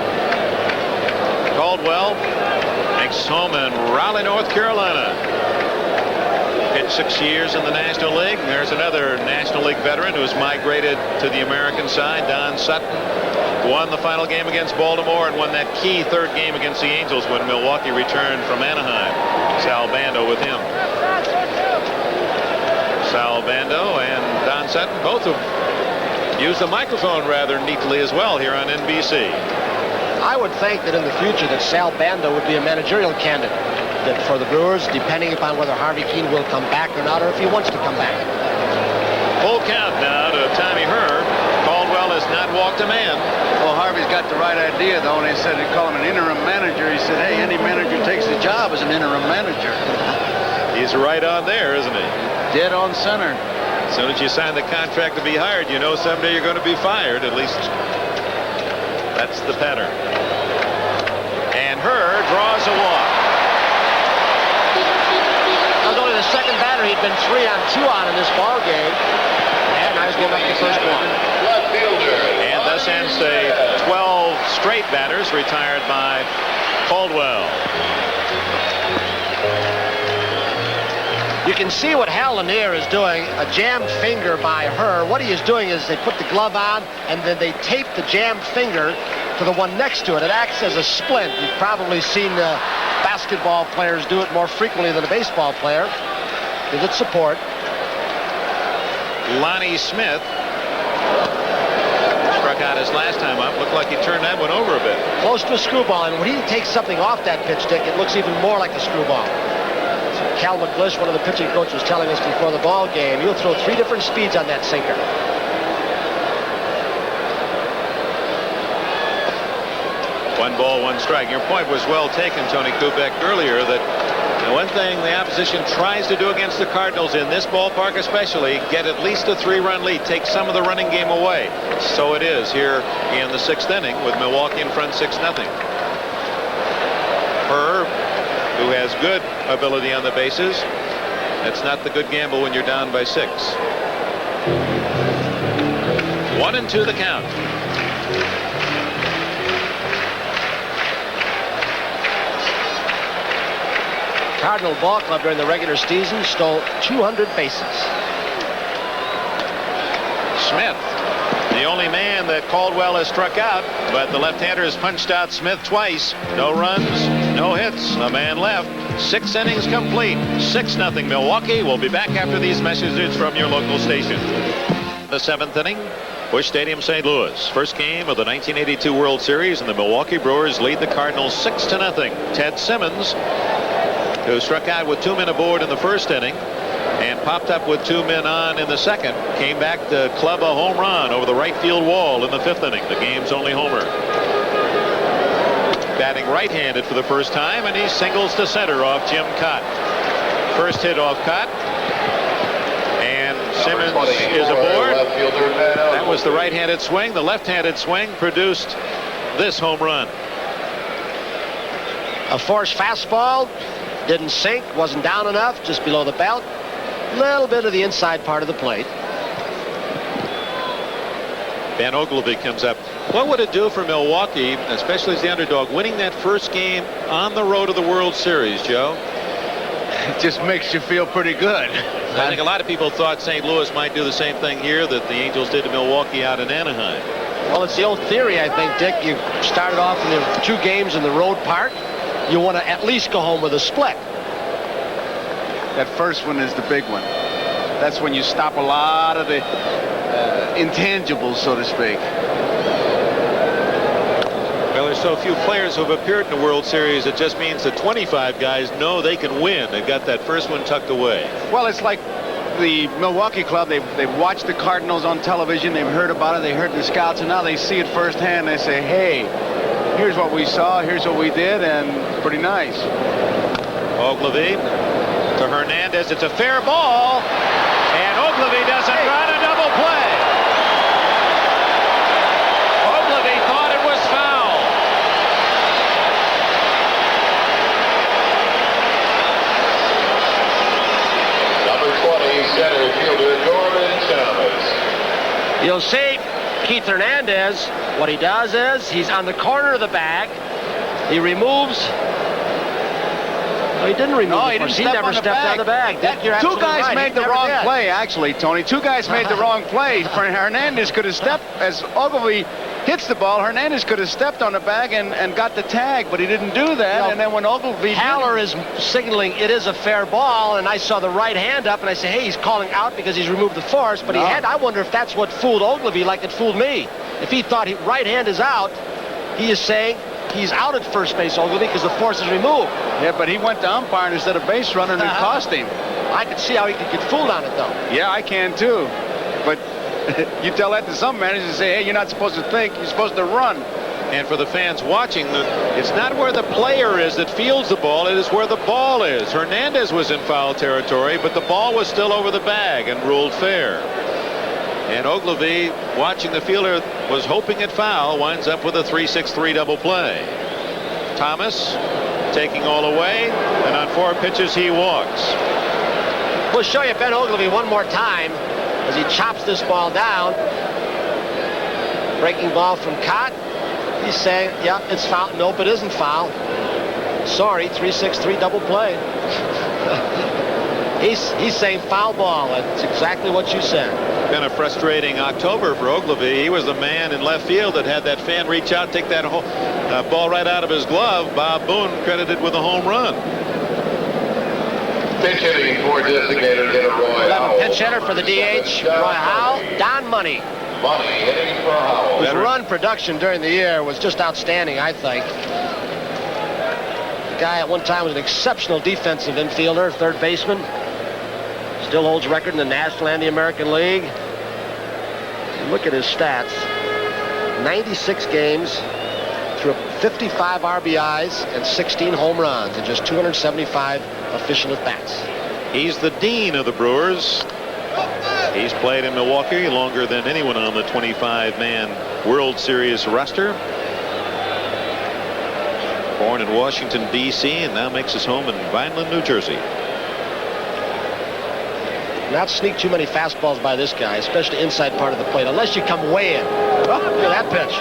Caldwell makes home in Raleigh, North Carolina. Pitched 6 years in the National League. There's another National League veteran who's migrated to the American side, Don Sutton. Won the final game against Baltimore and won that key 3rd game against the Angels when Milwaukee returned from Anaheim. Sal Bando with him. Sal Bando and Don Sutton both have used the microphone rather neatly as well here on NBC. I would think that in the future that Sal Bando would be a managerial candidate for the Brewers, depending upon whether Harvey Keene will come back or not, or if he wants to come back. Full count now to of Tommy Herr, Caldwell has not walked a man. Well, Harvey's got the right idea, though, and he said he'd call him an interim manager. He said, hey, any manager takes the job as an interim manager. He's right on there, isn't he? Dead on center. As soon as you sign the contract to be hired, you know someday you're going to be fired. At least that's the pattern. And Herr draws a walk. That was only the second batter he'd been 3-on-2 on in this ball game. And now he's giving up the first one. And thus ends the 12 straight batters retired by Caldwell. You can see what Hal Lanier is doing, a jammed finger by Herr. What he is doing is they put the glove on and then they tape the jammed finger to the one next to it. It acts as a splint. You've probably seen basketball players do it more frequently than a baseball player. Give it support. Lonnie Smith struck out his last time up. Looked like he turned that one over a bit. Close to a screwball, and when he takes something off that pitch, Dick, it looks even more like a screwball. Cal McGlish, one of the pitching coaches, was telling us before the ball game, you'll throw 3 different speeds on that sinker. 1 ball, 1 strike. Your point was well taken, Tony Kubek, earlier, that one thing the opposition tries to do against the Cardinals in this ballpark especially, get at least a 3-run lead, take some of the running game away. So it is here in the 6th inning with Milwaukee in front 6-0. Herr, who has good ability on the bases, that's not the good gamble when you're down by 6. 1-2 the count. Cardinal Ball Club during the regular season stole 200 bases. Smith, the only man that Caldwell has struck out, but the left-hander has punched out Smith twice. No runs, no hits, a man left. 6 innings complete. 6-0 Milwaukee. We'll be back after these messages from your local station. The 7th inning, Busch Stadium, St. Louis. First game of the 1982 World Series, and the Milwaukee Brewers lead the Cardinals 6-0. Ted Simmons, who struck out with 2 men aboard in the first inning and popped up with 2 men on in the second, came back to club a home run over the right field wall in the 5th inning, the game's only homer. Batting right-handed for the first time, and he singles to center off Jim Cott. First hit off Cott, and Simmons is aboard. That was the right-handed swing. The left-handed swing produced this home run. A forced fastball. Didn't sink, wasn't down enough, just below the belt. Little bit of the inside part of the plate. Ben Ogilvie comes up. What would it do for Milwaukee, especially as the underdog, winning that first game on the road to the World Series, Joe? It just makes you feel pretty good. I think a lot of people thought St. Louis might do the same thing here that the Angels did to Milwaukee out in Anaheim. Well, it's the old theory, I think, Dick. You started off in the 2 games in the road park. You want to at least go home with a split. That first one is the big one. That's when you stop a lot of the intangibles, so to speak. Well, there's so few players who have appeared in the World Series, it just means that 25 guys know they can win. They've got that first one tucked away. Well, it's like the Milwaukee club. They've watched the Cardinals on television. They've heard about it. They heard the scouts, and now they see it firsthand. They say, hey, here's what we saw, here's what we did, and it's pretty nice. Ogilvie to Hernandez. It's a fair ball, and Ogilvie doesn't run a double play. Ogilvie thought it was foul. Number 20, center fielder Norman Thomas. You'll see Keith Hernandez, what he does is he's on the corner of the bag. He removes. No, he didn't remove. No, he never stepped on the bag. Dick, you're 2 guys right. made the wrong play, actually, Tony. 2 guys made the wrong play. Hernandez could have stepped as Ogilvie hits the ball. Hernandez could have stepped on the bag and got the tag, but he didn't do that. No, and then when Ogilvie Haller is signaling it is a fair ball, and I saw the right hand up, and I say, hey, he's calling out because he's removed the force, but I wonder if that's what fooled Ogilvie like it fooled me. If he thought right hand is out, he is saying he's out at first base, Ogilvie, because the force is removed. Yeah, but he went to umpire instead of base runner, and it cost him. I could see how he could get fooled on it, though. Yeah, I can, too. But You tell that to some managers and say, hey, you're not supposed to think, you're supposed to run. And for the fans watching, it's not where the player is that fields the ball, it is where the ball is. Hernandez was in foul territory, but the ball was still over the bag and ruled fair. And Ogilvie, watching the fielder, was hoping at foul, winds up with a 3-6-3 double play. Thomas taking all away, and on 4 pitches he walks. We'll show you Ben Ogilvie one more time as he chops this ball down. Breaking ball from Cott. He's saying, yeah, it's foul. Nope, it isn't foul. Sorry, 3-6-3 double play. He's saying foul ball. That's exactly what you said. Been a frustrating October for Ogilvie. He was the man in left field that had that fan reach out, take that ball right out of his glove. Bob Boone credited with a home run. Pitch hitting for designated hitter Roy Howell. Pinch hitter for the DH, Roy Howell. Don Money. Money hitting for Howell. His run production during the year was just outstanding, I think. The guy at one time was an exceptional defensive infielder, third baseman. Still holds record in the National and the American League. Look at his stats. 96 games, threw 55 RBIs and 16 home runs in just 275 official at-bats. He's the dean of the Brewers. He's played in Milwaukee longer than anyone on the 25-man World Series roster. Born in Washington, D.C., and now makes his home in Vineland, New Jersey. Not sneak too many fastballs by this guy, especially inside part of the plate, unless you come way in. Oh, look at that pitch.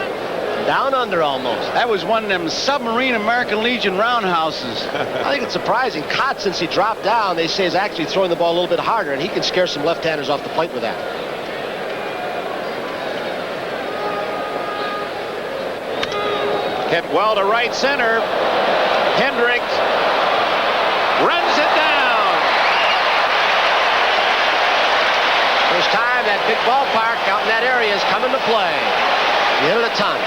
Down under almost. That was one of them submarine American Legion roundhouses. I think it's surprising. Cott, since he dropped down, they say is actually throwing the ball a little bit harder, and he can scare some left-handers off the plate with that. Hit well to right center. Hendrick runs it down. First time that big ballpark out in that area is coming to play. You hit it a ton.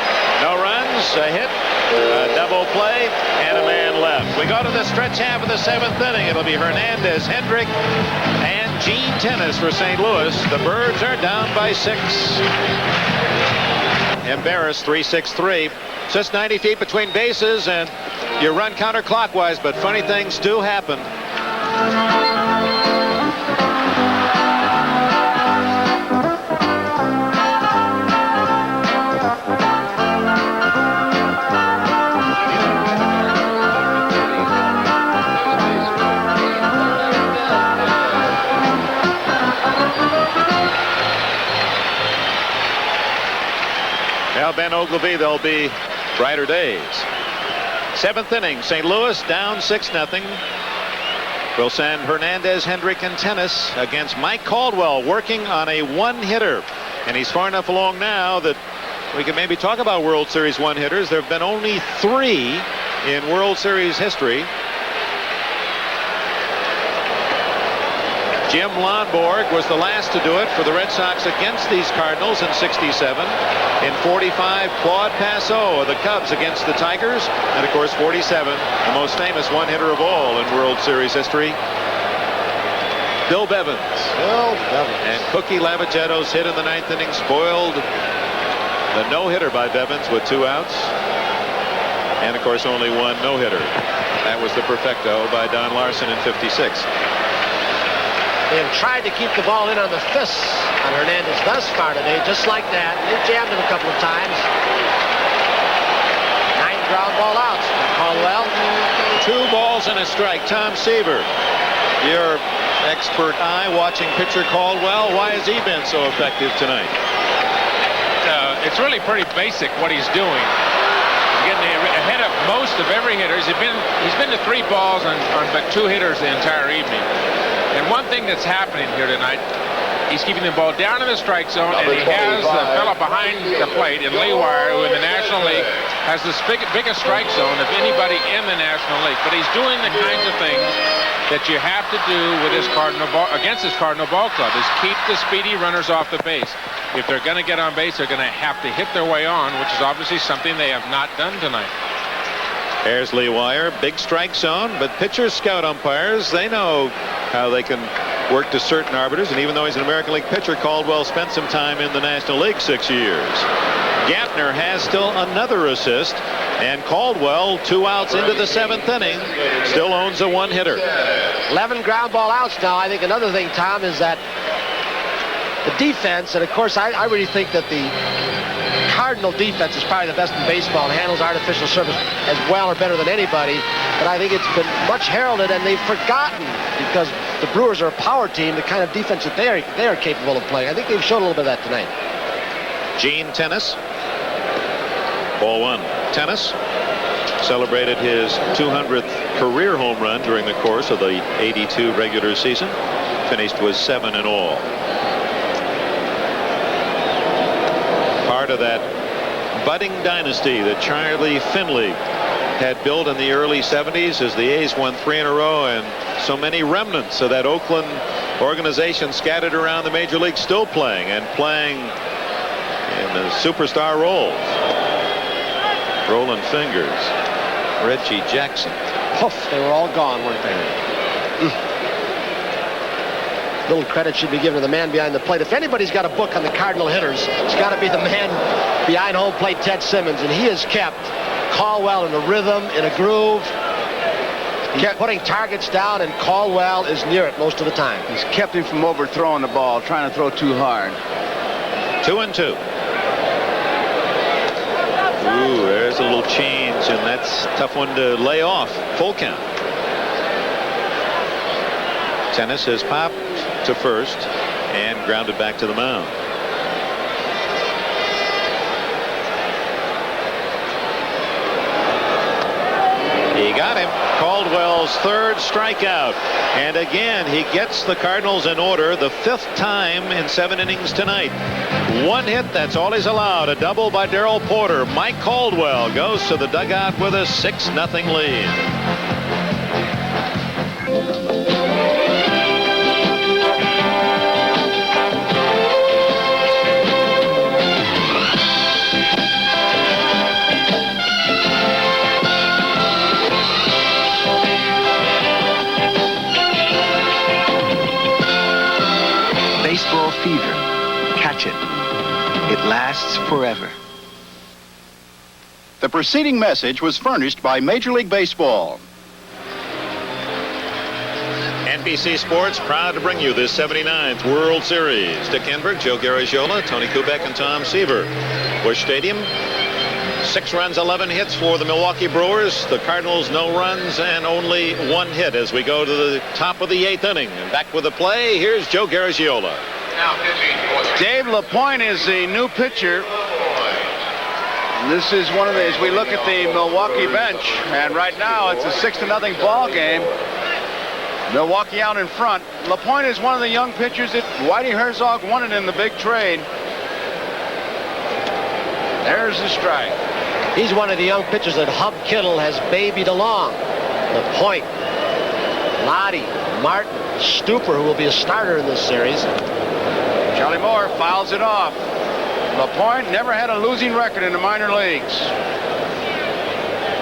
No runs, a hit, a double play, and a man left. We go to the stretch half of the 7th inning. It'll be Hernandez, Hendrick, and Gene Tennis for St. Louis. The Birds are down by 6. Embarrassed, 3-6-3. Just 90 feet between bases, and you run counterclockwise, but funny things do happen. Now Ben Ogilvie, there'll be brighter days. 7th inning, St. Louis down 6-0. We'll send Hernandez, Hendrick, and Tennis against Mike Caldwell, working on a one-hitter. And he's far enough along now that we can maybe talk about World Series one-hitters. There have been only 3 in World Series history. Jim Lonborg was the last to do it for the Red Sox against these Cardinals in '67. In '45, Claude Passeau of the Cubs against the Tigers. And of course, '47, the most famous one-hitter of all in World Series history, Bill Bevins. And Cookie Lavagetto's hit in the 9th inning spoiled the no-hitter by Bevins with 2 outs. And of course, only one no-hitter. That was the perfecto by Don Larson in '56. They have tried to keep the ball in on the fists on Hernandez thus far today, just like that. They jammed him a couple of times. 9 ground ball outs from Caldwell. 2 balls and a strike. Tom Seaver, your expert eye watching pitcher Caldwell. Why has he been so effective tonight? It's really pretty basic what he's doing. He's getting ahead of most of every hitter. He's been to 3 balls on but 2 hitters the entire evening. And one thing that's happening here tonight, he's keeping the ball down in the strike zone, and he has the fella behind the plate in Lee Wire, who in the National League has the biggest strike zone of anybody in the National League. But he's doing the kinds of things that you have to do with his against his Cardinal ball club, is keep the speedy runners off the base. If they're going to get on base, they're going to have to hit their way on, which is obviously something they have not done tonight. There's Lee Wire, big strike zone, but pitchers scout umpires, they know how they can worked as certain arbiters, and even though he's an American League pitcher, Caldwell spent some time in the National League 6 years. Gantner has still another assist, and Caldwell, 2 outs into the 7th inning, still owns a 1-hitter. 11 ground ball outs now. I think another thing, Tom, is that the defense, and of course I really think that the Cardinal defense is probably the best in baseball and handles artificial surface as well or better than anybody, but I think it's been much heralded, and they've forgotten, because the Brewers are a power team, the kind of defense that they are capable of playing. I think they've shown a little bit of that tonight. Gene Tennis, ball 1. Tennis celebrated his 200th career home run during the course of the 82 regular season. Finished with 7 in all. Part of that budding dynasty that Charlie Finley had built in the early 70s as the A's won 3 in a row, and so many remnants of that Oakland organization scattered around the major leagues still playing, and playing in the superstar roles. Rolling fingers. Reggie Jackson. Poof, they were all gone, weren't they? Little credit should be given to the man behind the plate. If anybody's got a book on the Cardinal hitters, it's got to be the man behind home plate, Ted Simmons, and he has kept Caldwell in a rhythm, in a groove. He's putting targets down, and Caldwell is near it most of the time. He's kept him from overthrowing the ball, trying to throw too hard. 2-2. Ooh, there's a little change, and that's a tough one to lay off. Full count. Tennis has popped to first and grounded back to the mound. He got him. Caldwell's 3rd strikeout, and again he gets the Cardinals in order, the 5th time in 7 innings tonight. 1 hit, that's all he's allowed. A double by Darrell Porter. Mike Caldwell goes to the dugout with a 6-0 lead. Baseball fever. Catch it. It lasts forever. The preceding message was furnished by Major League Baseball. NBC Sports proud to bring you this 79th World Series. Dick Enberg, Joe Garagiola, Tony Kubek, and Tom Seaver. Busch Stadium. 6 runs, 11 hits for the Milwaukee Brewers. The Cardinals, no runs and only 1 hit as we go to the top of the 8th inning. And back with the play, here's Joe Garagiola. Dave LaPointe is the new pitcher. This is one of the, as we look at the Milwaukee bench, and right now it's a 6-0 ball game. Milwaukee out in front. LaPointe is one of the young pitchers that Whitey Herzog wanted in the big trade. There's the strike. He's one of the young pitchers that Hub Kittle has babied along. LaPointe, Lottie, Martin, Stuper, who will be a starter in this series. Charlie Moore fouls it off. LaPointe never had a losing record in the minor leagues.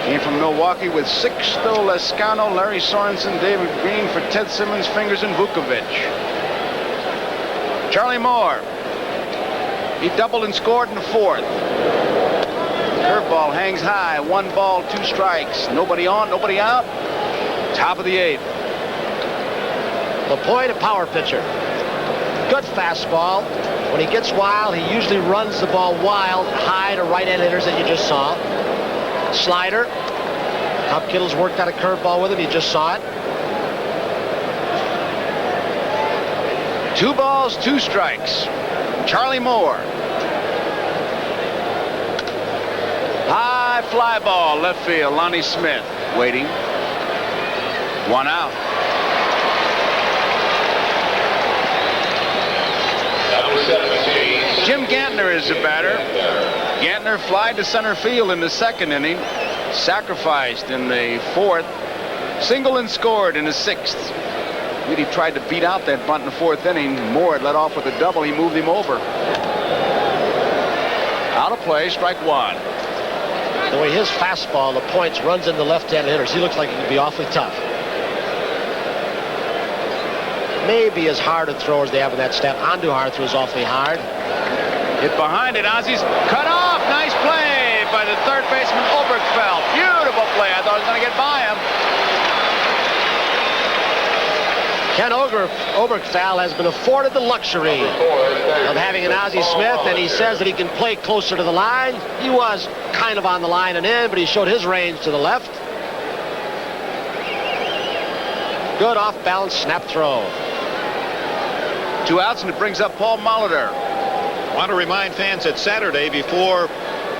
Came from Milwaukee with Sixto Lescano, Larry Sorensen, David Green for Ted Simmons, Fingers, and Vukovic. Charlie Moore. He doubled and scored in the 4th. Curveball hangs high. 1 ball, 2 strikes. Nobody on, nobody out. Top of the 8th. LaPointe, a power pitcher. Good fastball. When he gets wild, he usually runs the ball wild, high to right-hand hitters that you just saw. Slider. Hub Kittle's worked out a curveball with him. You just saw it. 2 balls, 2 strikes. Charlie Moore. High fly ball, left field. Lonnie Smith waiting. 1 out. Jim Gantner is the batter. Gantner flied to center field in the 2nd inning. Sacrificed in the 4th. Single and scored in the 6th. Really tried to beat out that bunt in the 4th inning. Moore had led off with a double. He moved him over. Out of play, strike 1. The way his fastball, LaPointe, runs into left-handed hitters, he looks like he could be awfully tough. maybe as hard a throw as they have in that staff. Andujar throws awfully hard. Hit behind it. Ozzy's cut off. Nice play by the third baseman, Oberkfell. Beautiful play. I thought he was going to get by him. Ken Oberkfell has been afforded the luxury of having an Ozzie Smith, and he says that he can play closer to the line. He was kind of on the line and in, but he showed his range to the left. Good off-balance snap throw. 2 outs, and it brings up Paul Molitor. I want to remind fans that Saturday before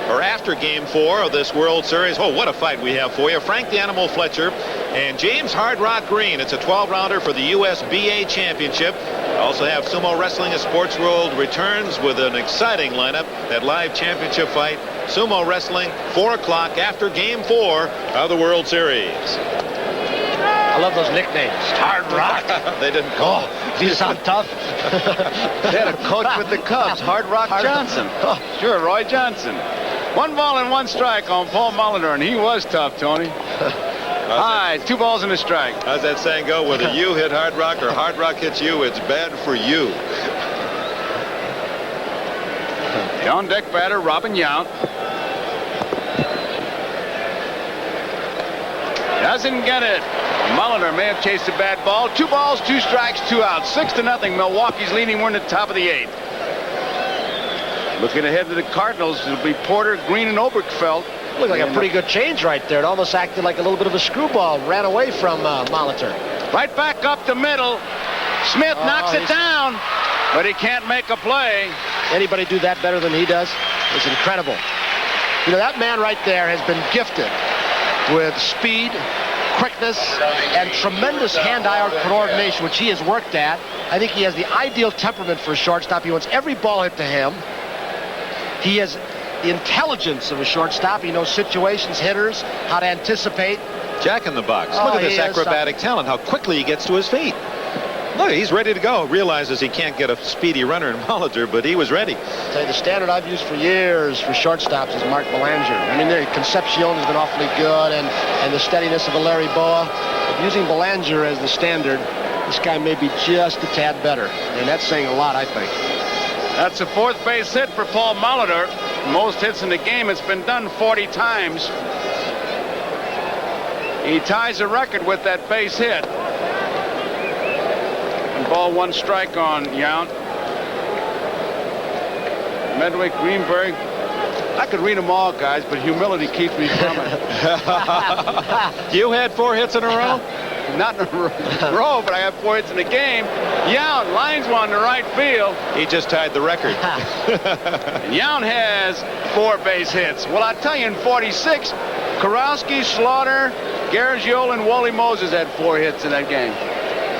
or after Game 4 of this World Series, oh, what a fight we have for you. Frank the Animal Fletcher and James Hard Rock Green. It's a 12-rounder for the USBA Championship. Also have Sumo Wrestling at Sports World returns with an exciting lineup. That live championship fight, Sumo Wrestling, 4 o'clock after Game 4 of the World Series. I love those nicknames. Hard Rock. They didn't call. You sound tough. They had a coach with the Cubs, Hard Rock Johnson. Oh, sure, Roy Johnson. 1 ball and 1 strike on Paul Molitor, and he was tough, Tony. Hi, 2 balls and a strike. How's that saying go? Whether you hit Hard Rock or Hard Rock hits you, it's bad for you. The on-deck batter, Robin Yount. Doesn't get it. Molitor may have chased a bad ball. 2 balls, 2 strikes, 2 outs. 6-0. Milwaukee's leading. We're in the top of the 8th. Looking ahead to the Cardinals, it'll be Porter, Green, and Oberkfell. Looked like a pretty good change right there. It almost acted like a little bit of a screwball. Ran away from Molitor. Right back up the middle. Smith knocks it down, but he can't make a play. Anybody do that better than he does? It's incredible. You know, that man right there has been gifted with speed, quickness, and tremendous hand-eye coordination, which he has worked at. I think he has the ideal temperament for a shortstop. He wants every ball hit to him. He has the intelligence of a shortstop. He knows situations, hitters, how to anticipate. Jack in the box. Look at this acrobatic talent, how quickly he gets to his feet. Look, he's ready to go. Realizes he can't get a speedy runner in Molitor, but he was ready. I'll tell you, the standard I've used for years for shortstops is Mark Belanger. I mean, Concepcion has been awfully good, and the steadiness of a Larry Boa. But using Belanger as the standard, this guy may be just a tad better. And that's saying a lot, I think. That's a 4th base hit for Paul Molitor. Most hits in the game. It's been done 40 times. He ties a record with that base hit. 1 ball, 1 strike on Yount. Medwick, Greenberg. I could read them all, guys, but humility keeps me from it. You had 4 hits in a row? Not in a row, but I have 4 hits in the game. Yount lines one to right field. He just tied the record. And Yount has 4 base hits. Well, I tell you, in 46, Karowski, Slaughter, Garagiola, and Wally Moses had 4 hits in that game.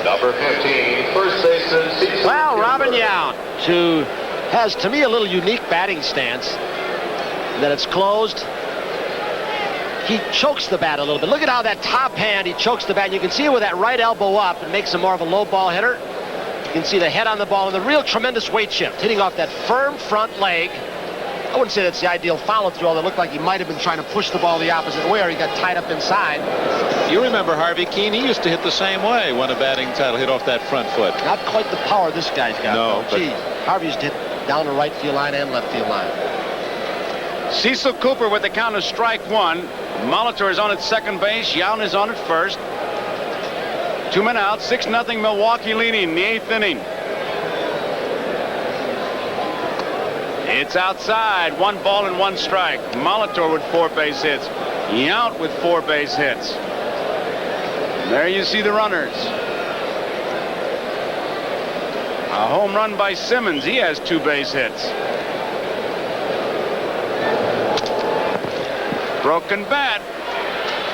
Number 15, first baseman. Well, Robin Yount, who has, to me, a little unique batting stance, that it's closed. He chokes the bat a little bit. Look at how that top hand, he chokes the bat. You can see it with that right elbow up. It makes him more of a low ball hitter. You can see the head on the ball and the real tremendous weight shift, hitting off that firm front leg. I wouldn't say that's the ideal follow-through, although it looked like he might have been trying to push the ball the opposite way, or he got tied up inside. You remember Harvey Keene? He used to hit the same way when a batting title hit off that front foot. Not quite the power this guy's got. No, though. Gee, Harvey used to hit down the right field line and left field line. Cecil Cooper with the count of strike 1. Molitor is on at second base. Yount is on at first. 2 men out. 6-0 Milwaukee leading in the 8th inning. It's outside. 1 ball and 1 strike. Molitor with 4 base hits. Yount with 4 base hits. And there you see the runners. A home run by Simmons. He has 2 base hits. Broken bat.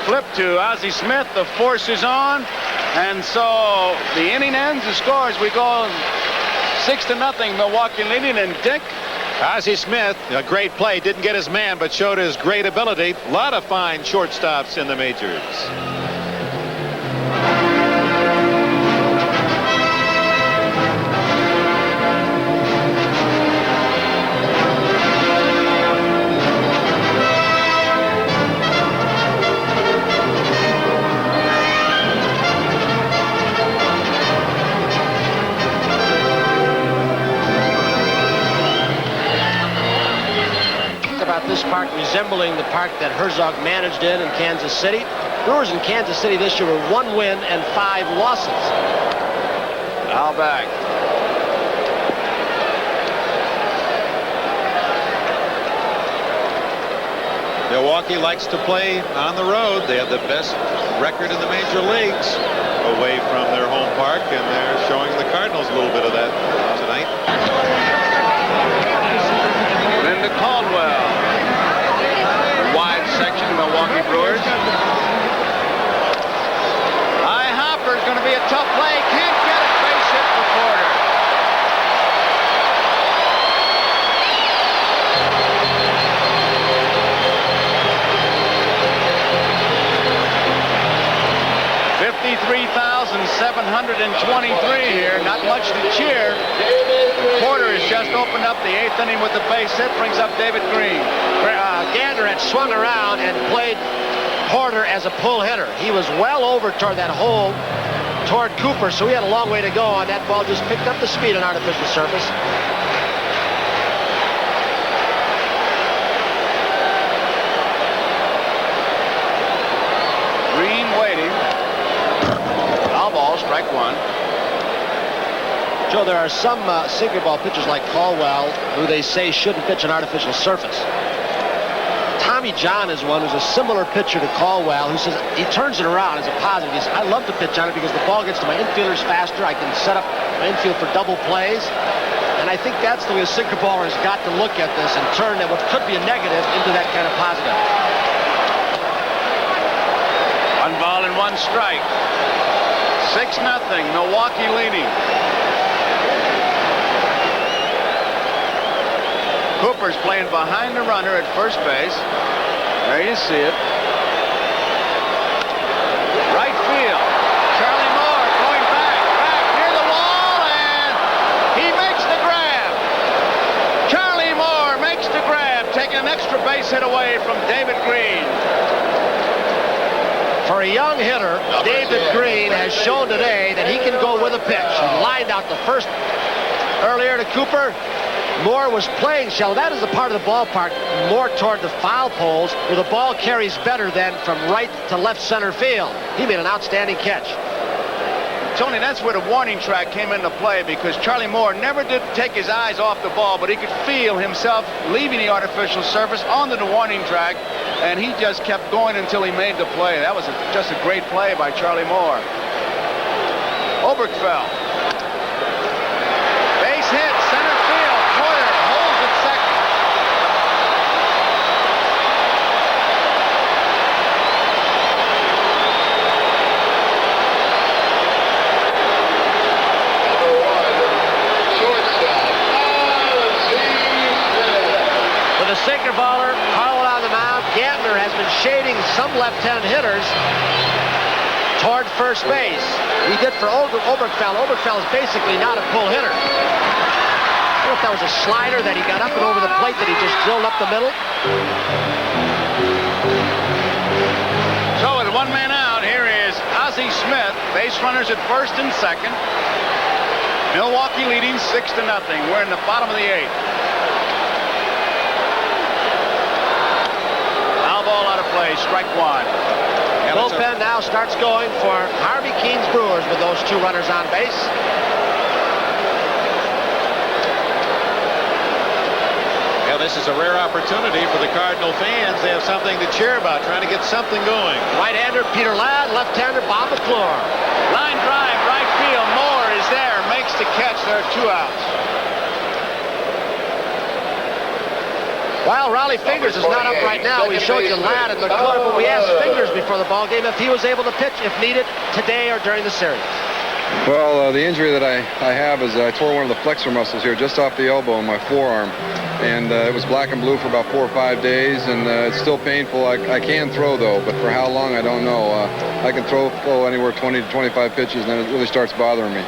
Flip to Ozzie Smith. The force is on. And so the inning ends. The score as we go 6-0 Milwaukee leading. And Dick, Ozzie Smith, a great play. Didn't get his man, but showed his great ability. A lot of fine shortstops in the majors. resembling the park that Herzog managed in Kansas City. Brewers in Kansas City this year were 1 win and 5 losses. Now back. Milwaukee likes to play on the road. They have the best record in the major leagues away from their home park, and they're showing the Cardinals a little bit of that tonight. Linda Caldwell. The wide section, Milwaukee Brewers. High hopper's going to be a tough play. Can't get it. Base hit for Porter. $53,723 here. Not much to cheer. Porter has just opened up the 8th inning with the base hit. Brings up David Green. Gander had swung around and played Porter as a pull hitter. He was well over toward that hole toward Cooper, so he had a long way to go, and that ball just picked up the speed on artificial surface. Green waiting. Foul ball, strike one. Joe, there are some sinker ball pitchers like Caldwell who they say shouldn't pitch an artificial surface. Tommy John is one who's a similar pitcher to Caldwell, who says he turns it around as a positive. He says, I love to pitch on it because the ball gets to my infielders faster. I can set up my infield for double plays. And I think that's the way a sinker baller has got to look at this and turn that what could be a negative into that kind of positive. 1 ball and 1 strike. 6-0, Milwaukee leading. Cooper's playing behind the runner at first base. There you see it. Right field. Charlie Moore going back near the wall, and he makes the grab. Charlie Moore makes the grab, taking an extra base hit away from David Green. For a young hitter, David Green has shown today that he can go with a pitch. He lined out the first earlier to Cooper. Moore was playing shallow. That is the part of the ballpark more toward the foul poles where the ball carries better than from right to left center field. He made an outstanding catch. Tony, that's where the warning track came into play, because Charlie Moore never did take his eyes off the ball, but he could feel himself leaving the artificial surface onto the warning track, and he just kept going until he made the play. That was just a great play by Charlie Moore. Oberkfell. Base hit, center field. Porter holds at second. With a sinker baller, Harlan on the mound. Gantner has been shading some left-hand hitters toward first base. He did for Oberkfell. Oberkfell is basically not a pull hitter. I don't know if that was a slider that he got up and over the plate that he just drilled up the middle. So with 1 man out, here is Ozzie Smith. Base runners at first and second. Milwaukee leading 6-0. We're in the bottom of the 8th. Foul ball out of play, strike one. Bullpen now starts going for Harvey Keene's Brewers with those 2 runners on base. Well, this is a rare opportunity for the Cardinal fans. They have something to cheer about, trying to get something going. Right-hander Peter Ladd, left-hander Bob McClure. Line drive, right field. Moore is there, makes the catch. There are 2 outs. Well, Raleigh Fingers is not up right now. We showed you Ladd and McClure, but we asked Fingers before the ball game if he was able to pitch if needed today or during the series. Well, the injury that I have is I tore one of the flexor muscles here just off the elbow in my forearm. And it was black and blue for about 4 or 5 days, and it's still painful. I can throw, though, but for how long, I don't know. I can throw anywhere 20 to 25 pitches, and then it really starts bothering me.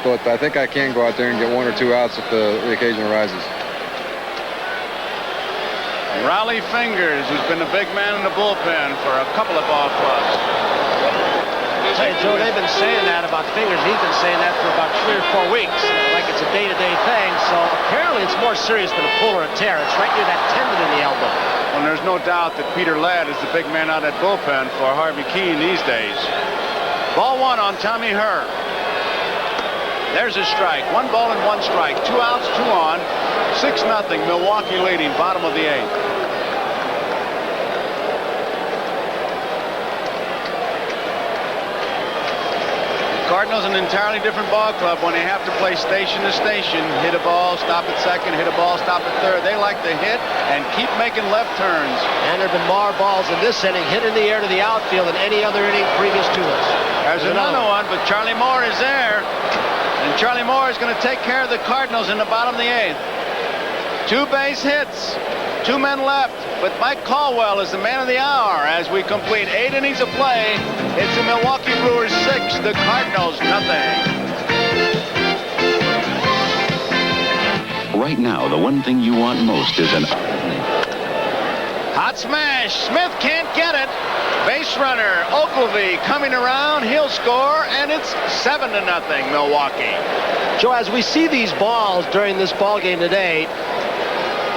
But I think I can go out there and get 1 or 2 outs if the occasion arises. Raleigh Fingers, who's been a big man in the bullpen for a couple of ball clubs. Hey, Joe, they've been saying that about fingers. He's been saying that for about 3 or 4 weeks, like it's a day-to-day thing. So apparently it's more serious than a pull or a tear. It's right near that tendon in the elbow. Well, there's no doubt that Peter Ladd is the big man out at bullpen for Harvey Keene these days. Ball 1 on Tommy Herr. There's a strike. 1 ball and 1 strike. 2 outs, 2 on. 6-0. Milwaukee leading, bottom of the 8th. Cardinals an entirely different ball club when they have to play station to station. Hit a ball, stop at second, hit a ball, stop at third. They like to hit and keep making left turns. And there have been more balls in this inning hit in the air to the outfield than any other inning previous to this. There's another one, but Charlie Moore is there. And Charlie Moore is going to take care of the Cardinals in the bottom of the 8th. 2 base hits, 2 men left. But Mike Caldwell is the man of the hour as we complete 8 innings of play. It's the Milwaukee Brewers 6, the Cardinals nothing. Right now, the one thing you want most is an hot smash. Smith can't get it. Base runner Ogilvy coming around. He'll score, and it's 7-0 Milwaukee. Joe, as we see these balls during this ball game today,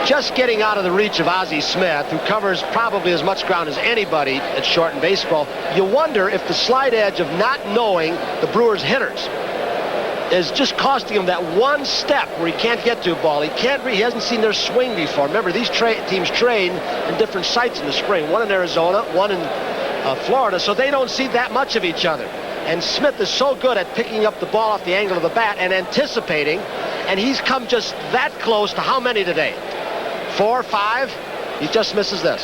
just getting out of the reach of Ozzie Smith, who covers probably as much ground as anybody at short in baseball, you wonder if the slight edge of not knowing the Brewers hitters is just costing him that one step where he can't get to a ball. He hasn't seen their swing before. Remember, these teams train in different sites in the spring, one in Arizona, one in Florida, so they don't see that much of each other. And Smith is so good at picking up the ball off the angle of the bat and anticipating, and he's come just that close to how many today? 4, 5? He just misses this.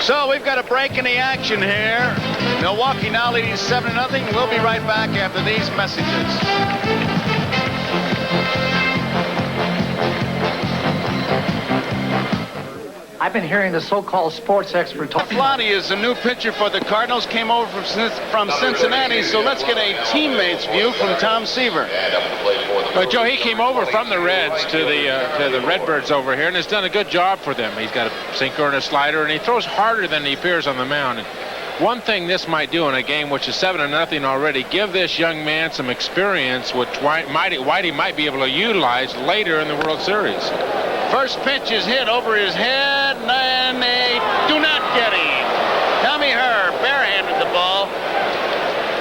So we've got a break in the action here. Milwaukee now leading 7-0. We'll be right back after these messages. I've been hearing the so-called sports expert talk. Flotty is the new pitcher for the Cardinals, came over from Cincinnati, so let's get a teammate's view from Tom Seaver. Well, Joe, he came over from the Reds to the Redbirds over here and has done a good job for them. He's got a sinker and a slider, and he throws harder than he appears on the mound. And one thing this might do in a game which is 7-0 already, give this young man some experience which Whitey might be able to utilize later in the World Series. First pitch is hit over his head, and they do not get him. Tommy Herr barehanded the ball,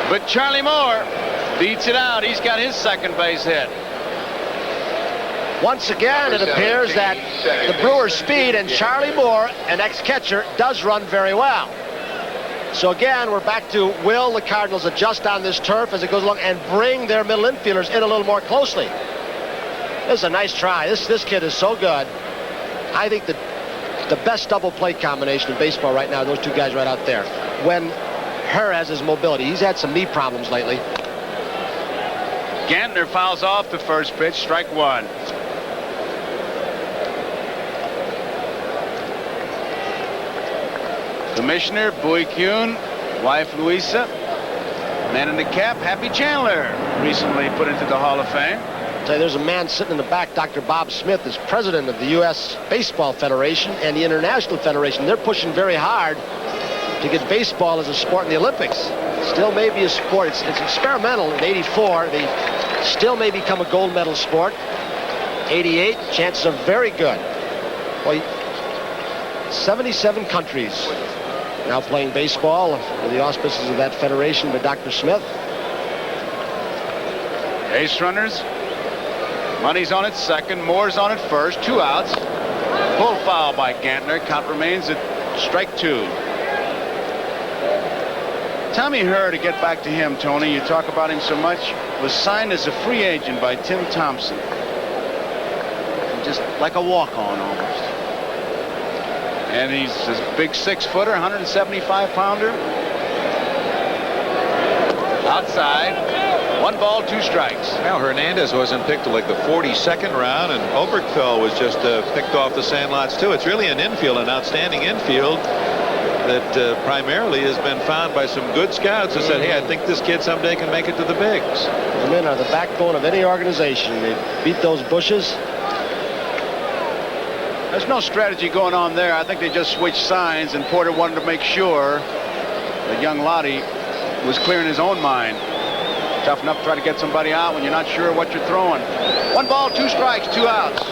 but Charlie Moore beats it out. He's got his second base hit. Once again, it appears that the Brewers' speed and Charlie Moore, an ex-catcher, does run very well. So again, we're back to will the Cardinals adjust on this turf as it goes along and bring their middle infielders in a little more closely. This is a nice try. This kid is so good. I think the best double play combination in baseball right now, those two guys right out there. When Herr has his mobility, he's had some knee problems lately. Gantner fouls off the first pitch, strike 1. Commissioner Bowie Kuhn, wife Louisa, man in the cap, Happy Chandler, recently put into the Hall of Fame. Say there's a man sitting in the back, Dr. Bob Smith, is president of the U.S. Baseball Federation and the International Federation. They're pushing very hard to get baseball as a sport in the Olympics. Still may be a sport. It's experimental in '84. They still may become a gold medal sport. '88, chances are very good. Well, 77 countries now playing baseball under the auspices of that federation by Dr. Smith. Base runners. Money's on at second. Moore's on at first. 2 outs. Pull foul by Gantner. Count remains at strike 2. Tommy Herr, to get back to him, Tony, you talk about him so much, was signed as a free agent by Tim Thompson. Just like a walk-on almost. And he's a big 6-footer, 175-pounder. Outside. 1 ball, 2 strikes. Well, Hernandez wasn't picked till like the 42nd round, and Oberkfell was just picked off the sandlots too. It's really an outstanding infield that primarily has been found by some good scouts who said, hey, I think this kid someday can make it to the bigs. The men are the backbone of any organization. They beat those bushes. There's no strategy going on there. I think they just switched signs, and Porter wanted to make sure that young Lottie was clear in his own mind. Tough enough to try to get somebody out when you're not sure what you're throwing. 1 ball, 2 strikes, 2 outs.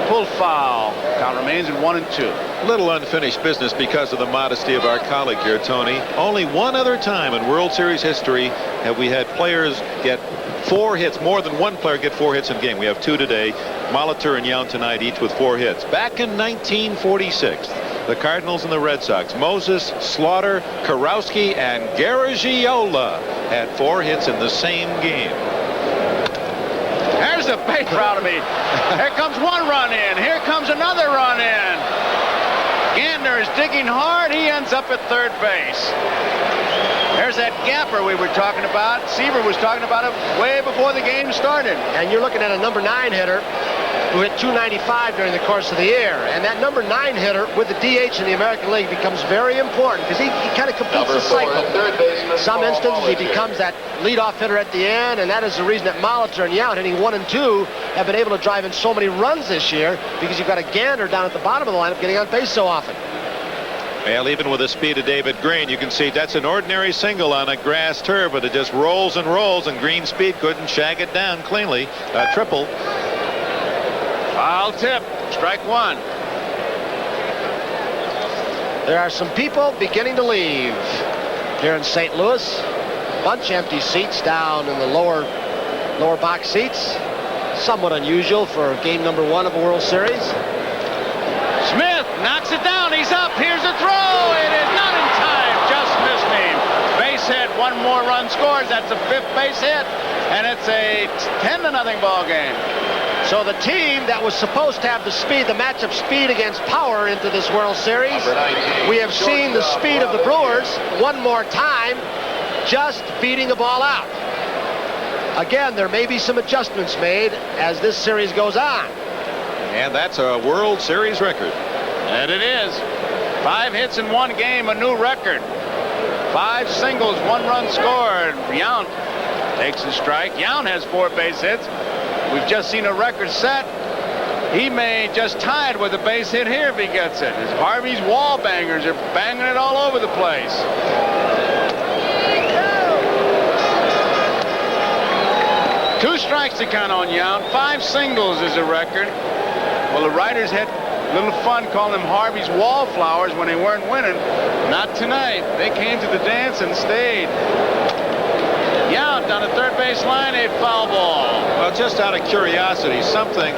Pull foul. Count remains at 1-2. Little unfinished business because of the modesty of our colleague here, Tony. Only one other time in World Series history have we had players get 4 hits, more than one player get 4 hits in a game. We have 2 today. Molitor and Yount tonight, each with 4 hits. Back in 1946, the Cardinals and the Red Sox, Moses, Slaughter, Karowski, and Garagiola had 4 hits in the same game. There's the base. Proud of me. Here comes 1 run in. Here comes another run in. Gander is digging hard. He ends up at third base. There's that gapper we were talking about. Seaver was talking about it way before the game started. And you're looking at a number 9 hitter who hit 295 during the course of the year. And that number 9 hitter with the DH in the American League becomes very important because he kind of completes the cycle. Some instances he becomes that leadoff hitter at the end, and that is the reason that Molitor and Yount, hitting 1 and 2, have been able to drive in so many runs this year, because you've got a Gander down at the bottom of the lineup getting on base so often. Well, even with the speed of David Green, you can see that's an ordinary single on a grass turf, but it just rolls and rolls, and Green's speed couldn't shag it down cleanly. Triple. Foul tip. Strike 1. There are some people beginning to leave here in St. Louis. Bunch empty seats down in the lower box seats. Somewhat unusual for game number 1 of a World Series. Smith knocks it down. He's up. Here's a throw. It is not in time. Just missed him. Base hit. 1 more run scores. That's a 5th base hit. And it's a 10-0 ball game. So the team that was supposed to have the speed, the matchup speed against power into this World Series, we have seen the speed of the Brewers one more time, just beating the ball out. Again, there may be some adjustments made as this series goes on. And that's a World Series record. And it is. 5 hits in 1 game, a new record. 5 singles, 1 run scored. Yount takes a strike. Yount has 4 base hits. We've just seen a record set. He may just tie it with a base hit here if he gets it. As Harvey's wall bangers are banging it all over the place. Two strikes to count on Yount. 5 singles is a record. Well, the writers had a little fun calling them Harvey's wallflowers when they weren't winning. Not tonight. They came to the dance and stayed. Yount on the third base line, a foul ball. Well, just out of curiosity, something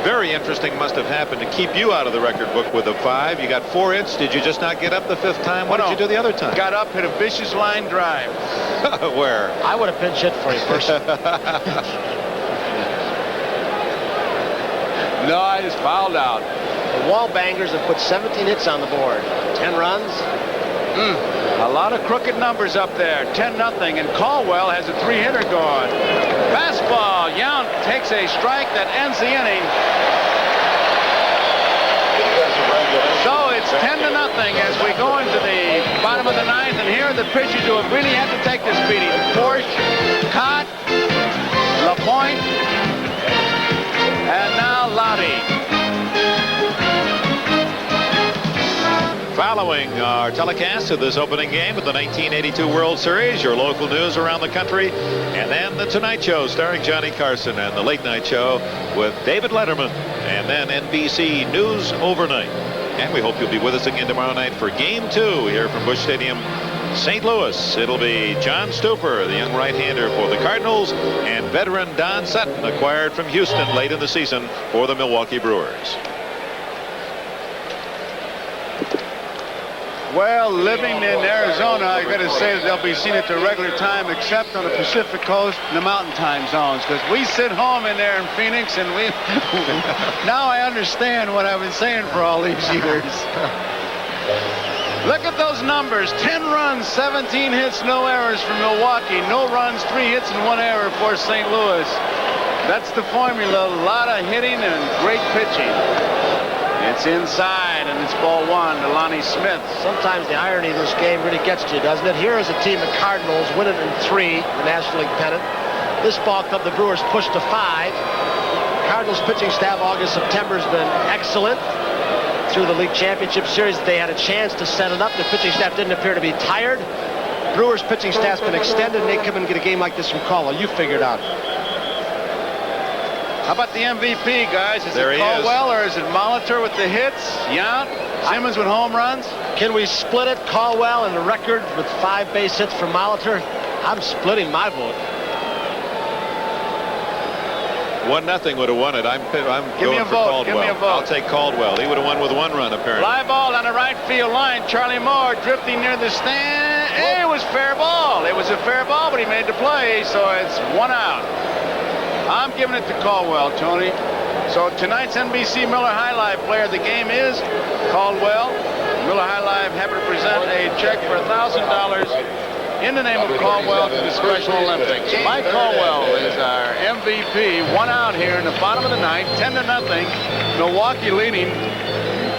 very interesting must have happened to keep you out of the record book with a 5. You got 4 hits. Did you just not get up the 5th time? What did you do the other time? Got up, hit a vicious line drive. Where? I would have pinch hit for you personally. No, I just fouled out. The wall bangers have put 17 hits on the board. 10 runs. A lot of crooked numbers up there. 10-0, and Caldwell has a 3-hitter going. Fastball. Yount takes a strike that ends the inning. So it's 10-0 as we go into the bottom of the 9th, and here are the pitchers who have really had to take this beating. Porsche, Cott, LaPointe, and now Lottie. Following our telecast of this opening game of the 1982 World Series, your local news around the country, and then the Tonight Show starring Johnny Carson, and the Late Night Show with David Letterman, and then NBC News Overnight. And we hope you'll be with us again tomorrow night for Game 2 here from Busch Stadium, St. Louis. It'll be John Stuper, the young right-hander for the Cardinals, and veteran Don Sutton, acquired from Houston late in the season for the Milwaukee Brewers. Well, living in Arizona, I got to say that they'll be seen at the regular time, except on the Pacific Coast and the Mountain Time zones, because we sit home in there in Phoenix, and we now I understand what I've been saying for all these years. Look at those numbers: 10 runs, 17 hits, no errors for Milwaukee, no runs, 3 hits, and 1 error for St. Louis. That's the formula. A lot of hitting and great pitching. It's inside, and it's ball 1 to Lonnie Smith. Sometimes the irony of this game really gets to you, doesn't it? Here is a team, the Cardinals, winning in 3, the National League pennant. This ball club, the Brewers, pushed to 5. Cardinals pitching staff, August, September, has been excellent through the league championship series. They had a chance to set it up. The pitching staff didn't appear to be tired. Brewers pitching staff's been extended, and they come and get a game like this from Caldwell. You figure it out. How about the MVP, guys? Is There it he is. Caldwell or is it Molitor with the hits? Yount? Simmons with home runs? Can we split it? Caldwell and the record with 5 base hits for Molitor? I'm splitting my vote. 1-0 would have won it. I'm Give me going a for vote. Caldwell. Give me a vote. I'll take Caldwell. He would have won with 1 run, apparently. Fly ball on the right field line. Charlie Moore drifting near the stand. It was fair ball. It was a fair ball, but he made the play, so it's 1 out. I'm giving it to Caldwell, Tony. So tonight's NBC Miller High Life player of the game is Caldwell. Miller High Life happy to present a check for $1,000 in the name of Caldwell to the Special Olympics. Mike Caldwell is our MVP. 1 out here in the bottom of the ninth, 10-0. Milwaukee leading.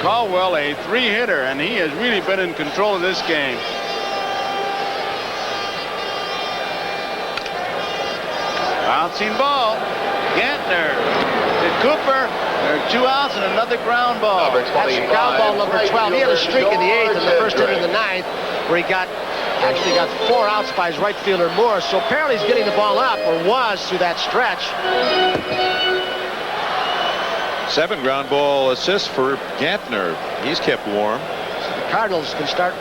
Caldwell a 3-hitter, and he has really been in control of this game. Bouncing ball. Gantner to Cooper. There are 2 outs and another ground ball. That's ground ball number 12. He had a streak in the 8th and the first inning of the 9th where he actually got 4 outs by his right fielder Moore. So apparently he's getting the ball up, or was through that stretch. 7 ground ball assists for Gantner. He's kept warm. The Cardinals can start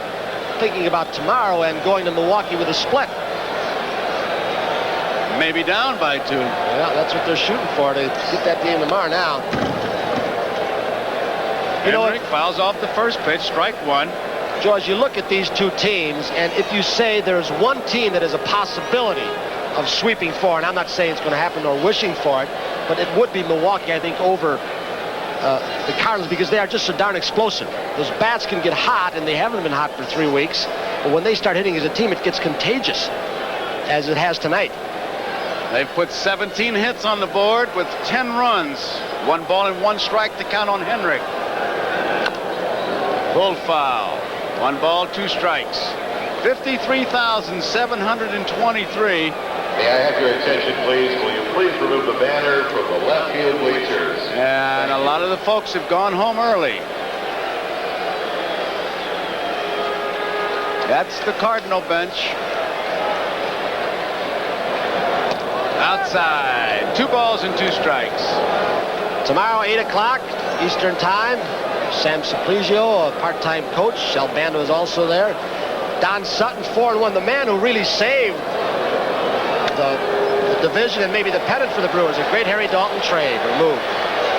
thinking about tomorrow and going to Milwaukee with a split. Maybe down by 2. Yeah, that's what they're shooting for, to get that game tomorrow now. You know what? Fouls off the first pitch, strike 1. George, you look at these 2 teams, and if you say there's one team that has a possibility of sweeping 4, and I'm not saying it's going to happen or wishing for it, but it would be Milwaukee, I think, over the Cardinals, because they are just so darn explosive. Those bats can get hot, and they haven't been hot for 3 weeks. But when they start hitting as a team, it gets contagious, as it has tonight. They've put 17 hits on the board with 10 runs. 1 ball and 1 strike to count on Henrik. Full foul. 1 ball, 2 strikes. 53,723. May I have your attention, please? Will you please remove the banner from the left field bleachers? And a lot of the folks have gone home early. That's the Cardinal bench. Outside. 2 balls and 2 strikes. Tomorrow, 8 o'clock Eastern Time. Sam Simplizio, a part-time coach. Albano is also there. Don Sutton, 4-1. The man who really saved the division and maybe the pennant for the Brewers. A great Harry Dalton trade or move.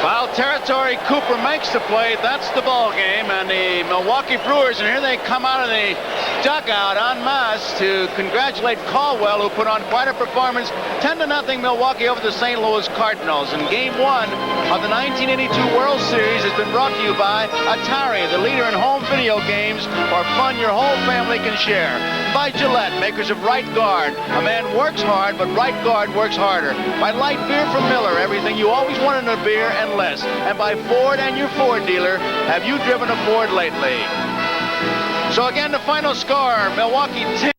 Foul territory. Cooper makes the play. That's the ball game. And the Milwaukee Brewers, and here they come out of the dugout en masse to congratulate Caldwell, who put on quite a performance. 10-0 Milwaukee over the St. Louis Cardinals. And Game 1 of the 1982 World Series has been brought to you by Atari, the leader in home video games for fun your whole family can share. By Gillette, makers of Right Guard. A man works hard, but Right Guard works harder. By Light Beer from Miller, everything you always wanted in a beer and less. And by Ford and your Ford dealer. Have you driven a Ford lately? So again, the final score, Milwaukee 10.